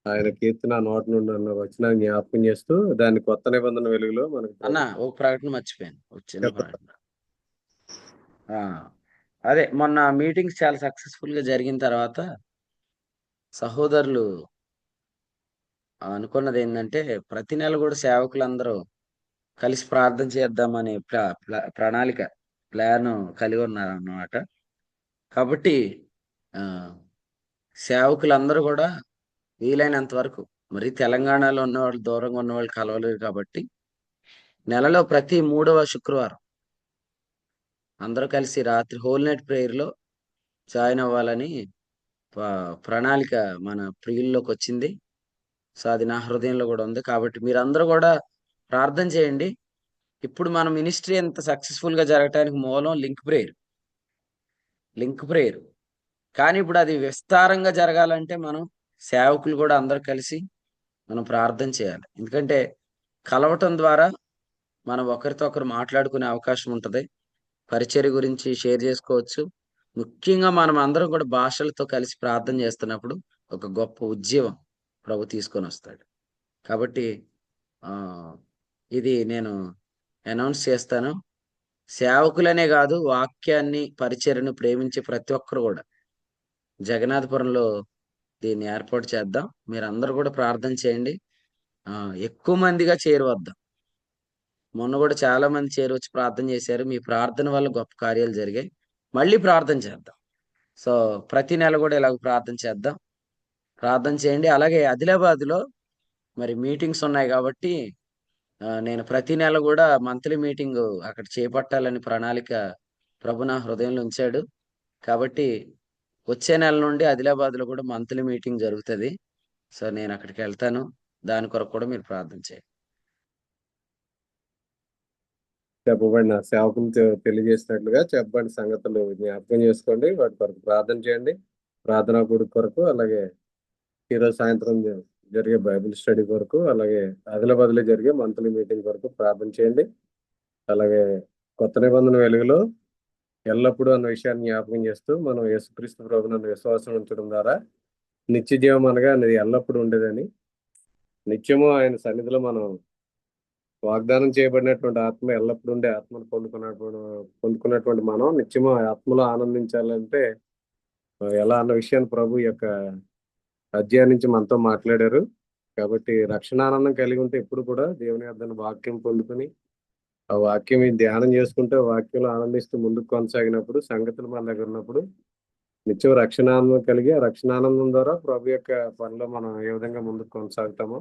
ఆయన కీర్తన నోటి నుండి అన్న వచనాన్ని జ్ఞాపకం చేస్తూ దాన్ని కొత్త నిబంధన వెలుగులో మనకు అన్న ఒక ప్రకటన మర్చిపోయాను, వచ్చిన ప్రకటన. అదే మొన్న మీటింగ్స్ చాలా సక్సెస్ఫుల్ గా జరిగిన తర్వాత సహోదరులు అనుకున్నది ఏంటంటే, ప్రతి నెల కూడా సేవకులందరూ కలిసి ప్రార్థన చేద్దామనే ప్లాన్ కలిగి ఉన్నారు అన్నమాట. కాబట్టి సేవకులందరూ కూడా వీలైనంత వరకు, మరి తెలంగాణలో ఉన్నవాళ్ళు దూరంగా ఉన్నవాళ్ళు కలవలేరు కాబట్టి నెలలో ప్రతి 3వ శుక్రవారం అందరూ కలిసి రాత్రి హోల్ నైట్ ప్రేయర్లో జాయిన్ అవ్వాలని ప్రణాళిక మన ప్రియుల్లోకి వచ్చింది. సో అది నా హృదయంలో కూడా ఉంది. కాబట్టి మీరందరూ కూడా ప్రార్థన చేయండి. ఇప్పుడు మన మినిస్ట్రీ ఎంత సక్సెస్ఫుల్ గా జరగటానికి మూలం లింక్ ప్రేయర్. కానీ ఇప్పుడు అది విస్తారంగా జరగాలంటే మనం సేవకులు కూడా అందరూ కలిసి మనం ప్రార్థన చేయాలి. ఎందుకంటే కలవటం ద్వారా మనం ఒకరితో ఒకరు మాట్లాడుకునే అవకాశం ఉంటుంది. పరిచర్య గురించి షేర్ చేసుకోవచ్చు. ముఖ్యంగా మనం అందరం కూడా భాషలతో కలిసి ప్రార్థన చేస్తున్నప్పుడు ఒక గొప్ప ఉజ్జీవం ప్రభు తీసుకొని వస్తాడు. కాబట్టి ఇది నేను అనౌన్స్ చేస్తాను. సేవకులనే కాదు, వాక్యాన్ని పరిచర్యను ప్రేమించే ప్రతి ఒక్కరు కూడా జగన్నాథపురంలో దీన్ని ఏర్పాటు చేద్దాం. మీరందరూ కూడా ప్రార్థన చేయండి. ఎక్కువ మందిగా చేరువద్దాం. మొన్న కూడా చాలా మంది చేరవచ్చి ప్రార్థన చేశారు. మీ ప్రార్థన వల్ల గొప్ప కార్యాలు జరిగాయి. మళ్ళీ ప్రార్థన చేద్దాం. సో ప్రతి నెల కూడా ఇలాగ ప్రార్థన చేద్దాం. ప్రార్థన చేయండి. అలాగే ఆదిలాబాద్లో మరి మీటింగ్స్ ఉన్నాయి కాబట్టి నేను ప్రతి నెల కూడా మంత్లీ మీటింగ్ అక్కడ చేపట్టాలని ప్రణాళిక ప్రభు నా హృదయంలో ఉంచాడు. కాబట్టి వచ్చే నెల నుండి ఆదిలాబాద్లో కూడా మంత్లీ మీటింగ్ జరుగుతుంది. సో నేను అక్కడికి వెళ్తాను. దాని కొరకు కూడా మీరు ప్రార్థన చేయండి. చెప్పబడిన సేవకులు తెలియజేసినట్లుగా చెప్పబడిన సంగతులు జ్ఞాపకం చేసుకోండి. వాటి కొరకు ప్రార్థన చేయండి. ప్రార్థనా కూడి కొరకు, అలాగే ఈరోజు సాయంత్రం జరిగే బైబిల్ స్టడీ కొరకు, అలాగే ఆదిలాబాద్లో జరిగే మంత్లీ మీటింగ్ కొరకు ప్రార్థన చేయండి. అలాగే కొత్త నిబంధన వెలుగులో ఎల్లప్పుడూ అన్న విషయాన్ని జ్ఞాపకం చేస్తూ మనం యేసుక్రీస్తు ప్రభువునందు విశ్వాసం ఉంచడం ద్వారా నిత్య జీవం అనగా అది ఎల్లప్పుడూ ఉండేదని, నిత్యము ఆయన సన్నిధిలో మనం వాగ్దానం చేయబడినటువంటి ఆత్మ ఎల్లప్పుడూ ఉండే ఆత్మను పొందుకున్నటువంటి మనం నిత్యము ఆ ఆత్మలో ఆనందించాలంటే ఎలా అన్న విషయాన్ని ప్రభు యొక్క అధ్యాయం నుంచి మనతో మాట్లాడారు. కాబట్టి రక్షణ ఆనందం కలిగి ఉంటే ఎప్పుడు కూడా దేవుని యొద్ద వాక్యం పొందుకుని ఆ వాక్యం ధ్యానం చేసుకుంటే వాక్యంలో ఆనందిస్తూ ముందుకు కొనసాగినప్పుడు, సంగతులు మన దగ్గర ఉన్నప్పుడు నిత్యం రక్షణానందం కలిగి ఆ రక్షణానందం ద్వారా ప్రభు యొక్క పనిలో మనం ఏ విధంగా ముందుకు కొనసాగుతామో,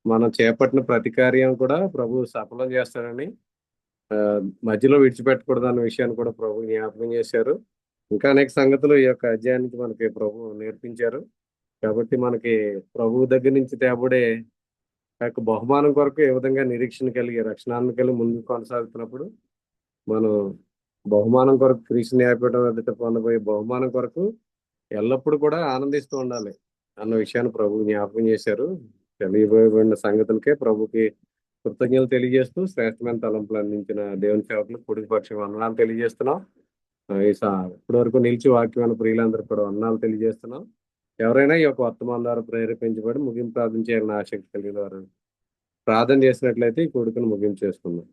మనం చేపట్టిన ప్రతి కార్యం కూడా ప్రభు సఫలం చేస్తాడని, మధ్యలో విడిచిపెట్టకూడదు అన్న విషయాన్ని కూడా ప్రభు జ్ఞాపకం చేశారు. ఇంకా అనేక సంగతులు ఈ యొక్క అధ్యాయానికి మనకి ప్రభు నేర్పించారు. కాబట్టి మనకి ప్రభువు దగ్గర నుంచి తేబడే ఆ యొక్క బహుమానం కొరకు ఏ విధంగా నిరీక్షణ కలిగి రక్షణాన్ని కలిగి ముందుకు కొనసాగుతున్నప్పుడు మనం బహుమానం కొరకు క్రీస్తు న్యాయపీఠం ఎదుట పొందబోయే బహుమానం కొరకు ఎల్లప్పుడూ కూడా ఆనందిస్తూ ఉండాలి అన్న విషయాన్ని ప్రభు జ్ఞాపకం చేశారు. తెలియబోయబడిన సంగతులకే ప్రభుకి కృతజ్ఞతలు తెలియజేస్తూ శ్రేష్టమైన తలంపులు అందించిన దేవుని సేవకులు కుడికి పక్షం వందనాలు తెలియజేస్తున్నాం. ఇప్పటి వరకు నిలిచి వాక్యమైన ప్రియులందరూ కూడా వందనాలు తెలియజేస్తున్నాం. ఎవరైనా ఈ యొక్క వర్తమానం ద్వారా ప్రేరేపించబడి ముగింపు ప్రార్థన చేయాలని ఆసక్తి కలిగిన వారు ప్రార్థన చేసినట్లయితే ఈ కొడుకును ముగింపు చేసుకుందాం.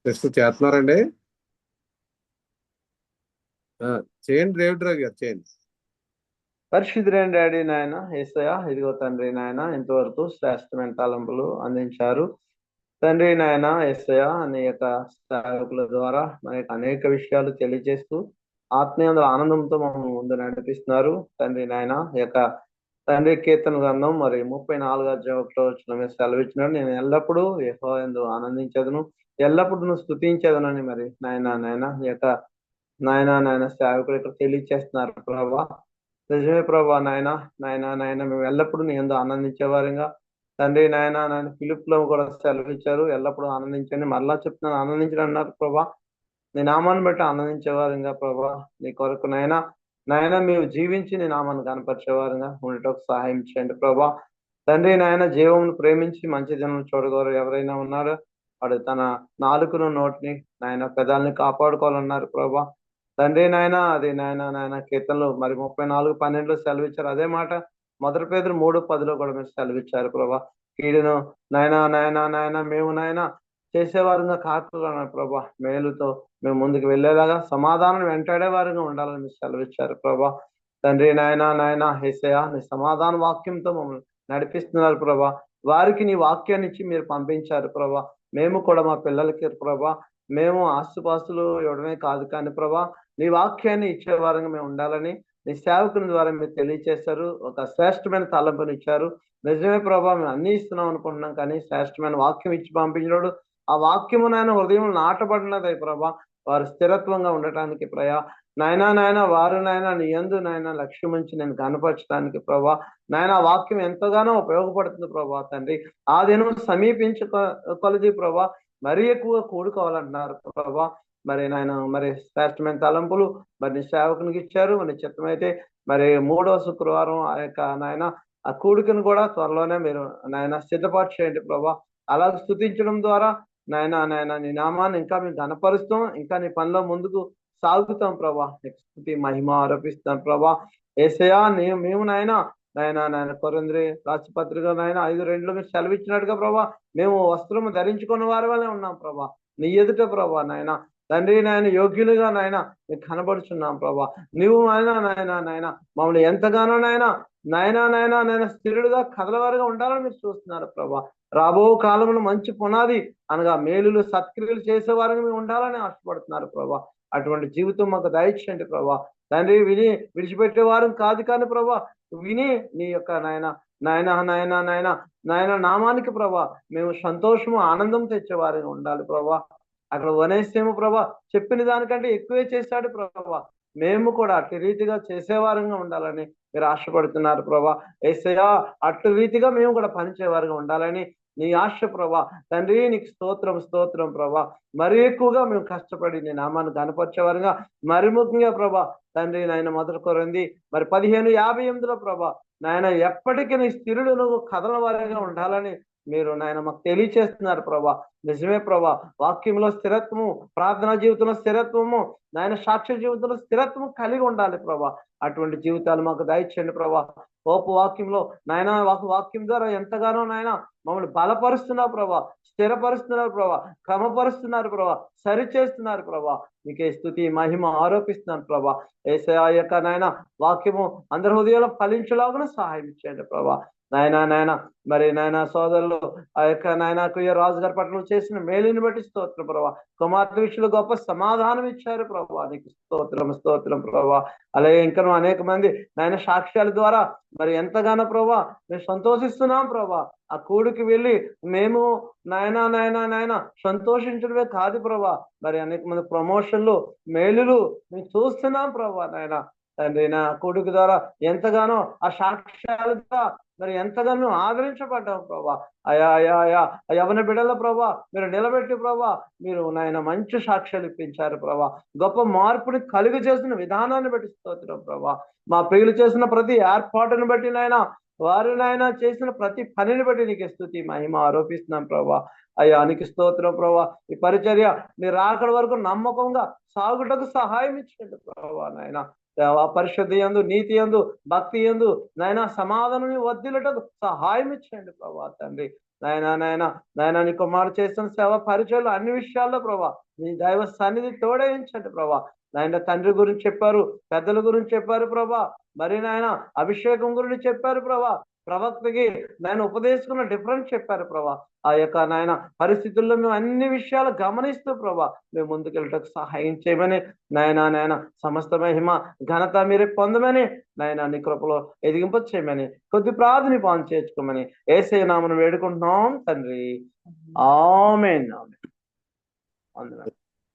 సిస్టర్ చేస్తున్నారండి. చేయండి రేవిడ్ రావు గారు, చేయండి. పరిశుద్ధుడైన డాడీ నాయన యేసయ్య, ఇదిగో తండ్రి నాయన ఇంతవరకు శ్రేష్టమైన తలంపులు అందించారు తండ్రి నాయన యేసయ్య. అనేక సేవకుల ద్వారా మనకి అనేక విషయాలు తెలియజేస్తూ ఆత్మీయ ఆనందంతో మమ్మల్ని ముందు నడిపిస్తున్నారు తండ్రి నాయన. ఈ యొక్క తండ్రి కీర్తన గ్రంథం మరి 34వ అధ్యాయంలో మీరు సెలవిచ్చినాడు, నేను ఎల్లప్పుడూ యెహోవా యందు ఆనందించదును, ఎల్లప్పుడూ నువ్వు స్తుతించదునని మరి నాయన ఈ యొక్క నాయన సేవకులు ఇక్కడ తెలియజేస్తున్నారు ప్రభా. నిజమే ప్రభా నాయన మేము ఎల్లప్పుడూ నీ యందు ఆనందించేవారుగా తండ్రి నాయన ఫిలిప్ లో కూడా సెలవిచ్చారు, ఎల్లప్పుడూ ఆనందించండి. మరలా చెప్తున్నాను ఆనందించడం అన్నారు ప్రభా. నీ నామాన్ని బట్టి ఆనందించేవారుగా ప్రభా. నీ కొరకు నాయన మేము జీవించి నీ నామాన్ని కనపరిచేవారుగా ఉండటకు సహాయం చేయండి ప్రభా. తండ్రి నాయన జీవమును ప్రేమించి మంచి జనం చూడగలరు ఎవరైనా ఉన్నారో వాడు తన నాలుకను నోటిని నాయన పెదాలని కాపాడుకోవాలన్నారు ప్రభా. తండ్రి నాయన అది నాయన కీర్తనలు మరి 34:12 సెలవిచ్చారు. అదే మాట 1 పేతురు 3:10 కూడా మీరు సెలవిచ్చారు ప్రభా. కీడును నాయన మేము చేసేవారుగా కాకుండా ప్రభా, మేలుతో మేము ముందుకు వెళ్ళేలాగా సమాధానం వెంటాడేవారుగా ఉండాలని మీరు సెలవిచ్చారు ప్రభా. తండ్రి నాయన యేసయ్య, నీ సమాధాన వాక్యంతో మమ్మల్ని నడిపిస్తున్నారు ప్రభా. వారికి నీ వాక్యాన్ని ఇచ్చి మీరు పంపించారు ప్రభా. మేము కూడా మా పిల్లలకి ప్రభా మేము ఆస్తుపాస్తులు ఇవ్వడమే కాదు కానీ ప్రభా, నీ వాక్యాన్ని ఇచ్చేవారంగా మేము ఉండాలని నీ సేవకుని ద్వారా మీరు తెలియచేశారు. ఒక శ్రేష్టమైన తలంపుని ఇచ్చారు. నిజమే ప్రభా, మేము అన్ని ఇస్తున్నాం అనుకుంటున్నాం కానీ శ్రేష్టమైన వాక్యం ఇచ్చి పంపించినాడు. ఆ వాక్యము నాయన హృదయం నాటబడినది ప్రభా, వారు స్థిరత్వంగా ఉండటానికి నాయన వారు నీ యందు లక్ష్యం ఉంచి నేను కనపరచడానికి ప్రభా నాయన వాక్యం ఎంతగానో ఉపయోగపడుతుంది ప్రభా తండ్రి. ఆ దినం కొలది ప్రభా మరీ ఎక్కువ కూడుకోవాలంటున్నారు ప్రభా. మరి మరి శ్రేష్టమైన తలంపులు మరి నీ సేవకునికి ఇచ్చారు. మరి చిత్తమైతే మరి 3వ శుక్రవారం ఆ యొక్క ఆ కూడికను కూడా త్వరలోనే మీరు సిద్ధపాటు చేయండి ప్రభా. అలా స్తుతించడం ద్వారా నాయన నీ నామాన్ని ఇంకా మేము ఘనపరుస్తాం, ఇంకా నీ పనిలో ముందుకు సాగుతాం ప్రభా. స్తుతి మహిమ ఆరోపిస్తాం ప్రభా. యేసయ్యా మేము నాయన కొరంద్రి రాష్ట్రపత్రిక 5:2 మీరు సెలవిచ్చినట్టుగా ప్రభా మేము వస్త్రము ధరించుకున్న వారి వల్లే ఉన్నాం ప్రభా. నీ ఎదుట ప్రభా తండ్రి యోగ్యులుగా మీకు కనబడుచున్నాం ప్రభా. నువ్వు నాయన మమ్మల్ని ఎంతగానో నాయన స్థిరుడుగా కదలవారుగా ఉండాలని మీరు చూస్తున్నారు ప్రభా. రాబో కాలంలో మంచి పునాది అనగా మేలులు సత్క్రియలు చేసేవారుగా మేము ఉండాలని ఆశపడుతున్నారు ప్రభా. అటువంటి జీవితం మాకు దయచేయండి ప్రభా. తండ్రి విని విడిచిపెట్టే వారం కాదు కానీ ప్రభా, విని నీ యొక్క నాయన నామానికి ప్రభా మేము సంతోషము ఆనందం తెచ్చేవారిగా ఉండాలి ప్రభా. అక్కడ వనేసేమో ప్రభా చెప్పిన దానికంటే ఎక్కువే చేశాడు ప్రభా. మేము కూడా అట్టి రీతిగా చేసేవారంగా ఉండాలని మీరు ఆశపడుతున్నారు ప్రభా. యేసయ్యా అటు రీతిగా మేము కూడా పనిచేవారుగా ఉండాలని నీ ఆశ ప్రభా. తండ్రి నీకు స్తోత్రం ప్రభా. మరీ ఎక్కువగా మేము కష్టపడి నీ నామాన్ని కనపరిచేవారుగా, మరి ముఖ్యంగా ప్రభా తండ్రి నాయన మొదటి కొరింది 15:58 ప్రభా నాయన ఎప్పటికీ నీ స్థిరుడు నువ్వు కథల వారిగా ఉండాలని మీరు నాయన మాకు తెలియచేస్తున్నారు ప్రభా. నిజమే ప్రభా, వాక్యంలో స్థిరత్వము, ప్రార్థనా జీవితంలో స్థిరత్వము, నాయన సాక్ష్య జీవితంలో స్థిరత్వము కలిగి ఉండాలి ప్రభా. అటువంటి జీవితాలు మాకు దయచేయండి ప్రభా. ఓపు వాక్యంలో నాయన వాక్యం ద్వారా ఎంతగానో నాయన మమ్మల్ని బలపరుస్తున్నారు ప్రభా, స్థిరపరుస్తున్నారు ప్రభా, క్రమపరుస్తున్నారు ప్రభా, సరిచేస్తున్నారు ప్రభా. మీకే స్తుతి మహిమ ఆరోపిస్తున్నాను ప్రభా. యేసయ్యా యొక్క నాయన వాక్యము అందరి హృదయంలో ఫలించలాగా సహాయం ఇచ్చేయండి ప్రభా. నాయన మరి నాయన సోదరులు ఆ యొక్క నాయన కుయ్య రాజు గారి పట్ల చేసిన మేలుని బట్టి స్తోత్రం ప్రభా. కుమార్తె విషయంలో గొప్ప సమాధానం ఇచ్చారు ప్రభా, నీకు స్తోత్రం ప్రభా. అలాగే ఇంకా అనేక మంది నాయన సాక్ష్యాల ద్వారా మరి ఎంతగానో ప్రభా మేము సంతోషిస్తున్నాం ప్రభా. ఆ కూడికి వెళ్ళి మేము నాయన సంతోషించడమే కాదు ప్రభా, మరి అనేక మంది ప్రమోషన్లు మేలులు మేము చూస్తున్నాం ప్రభా. నాయన తండ్రి నా కొడుకు ద్వారా ఎంతగానో ఆ సాక్ష్యాల ద్వారా మరి ఎంతగానో ఆదరించబడ్డాం ప్రభా. అయా యవన బిడ్డల ప్రభా మీరు నిలబెట్టి ప్రభా మీరు నాయన మంచి సాక్ష్యాలు ఇప్పించారు ప్రభా. గొప్ప మార్పుని కలుగు చేసిన విధానాన్ని బట్టి స్తోత్రం ప్రభా. మా ప్రియులు చేసిన ప్రతి ఏర్పాటును బట్టి నాయన వారు నాయన చేసిన ప్రతి పనిని బట్టి నీకు స్తుతి మహిమ ఆరోపిస్తున్నాం ప్రభా. అయ్యా నీకు స్తోత్రం ప్రభా. ఈ పరిచర్య మీరు రాకడ వరకు నమ్మకంగా సాగుటకు సహాయం ఇచ్చండి ప్రభా. నాయన పరిశుద్ధి యందు, నీతి యందు, భక్తి యందు నాయన సమాధానం వర్ధిల్లుటకు సహాయం ఇచ్చేయండి ప్రభా. తండ్రి నాయన నీ కుమారుడు చేస్తున్న సేవ పరిచయాలు అన్ని విషయాల్లో ప్రభా నీ దైవ సన్నిధి తోడయించండి ప్రభా. నాయన తండ్రి గురించి చెప్పారు, పెద్దల గురించి చెప్పారు ప్రభా. మరి నాయన అభిషేకం గురించి చెప్పారు ప్రభా. ప్రవక్తకి నాయన ఉపదేశకున్న డిఫరెన్స్ చెప్పారు ప్రభా. ఆ యొక్క నాయన పరిస్థితుల్లో మేము అన్ని విషయాలు గమనిస్తూ ప్రభా మేము ముందుకెళ్ళటకు సహాయం చేయమని నాయన సమస్త మహిమ ఘనత మీరే పొందమని నాయన నీ కృపలో ఎదిగింప చేయమని కొద్ది ప్రార్థన పాలు చేర్చుకోమని యేసయ్య నామమున వేడుకుంటున్నాం తండ్రి. ఆమేన్.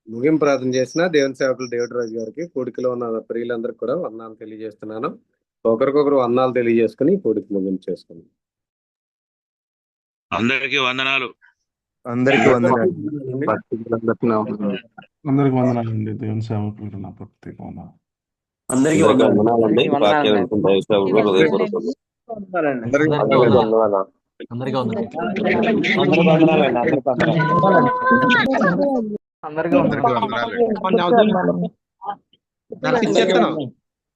ముగింపు ప్రార్థన చేసిన దేవుని సేవకులు డేవిడ్ రాజు గారికి, కూడికలో ఉన్న ప్రియులందరికీ కూడా వందనాలు తెలియజేస్తున్నాను. ఒకరికొకరు వందనాలు తెలియజేసుకుని కూడికి ముగింపు చేసుకున్నాం. అందరికీ వందనాలు. అందరికీ వందనాలు. అందరికి వందనాలండి. దేవుని సేవకులకు నా ప్రత్యేక వందనాలు. అందరికీ వందనాలండి. వాక్యం వింటున్న దైవ సేవకులకు హృదయపూర్వక అందరికీ వందనాలు.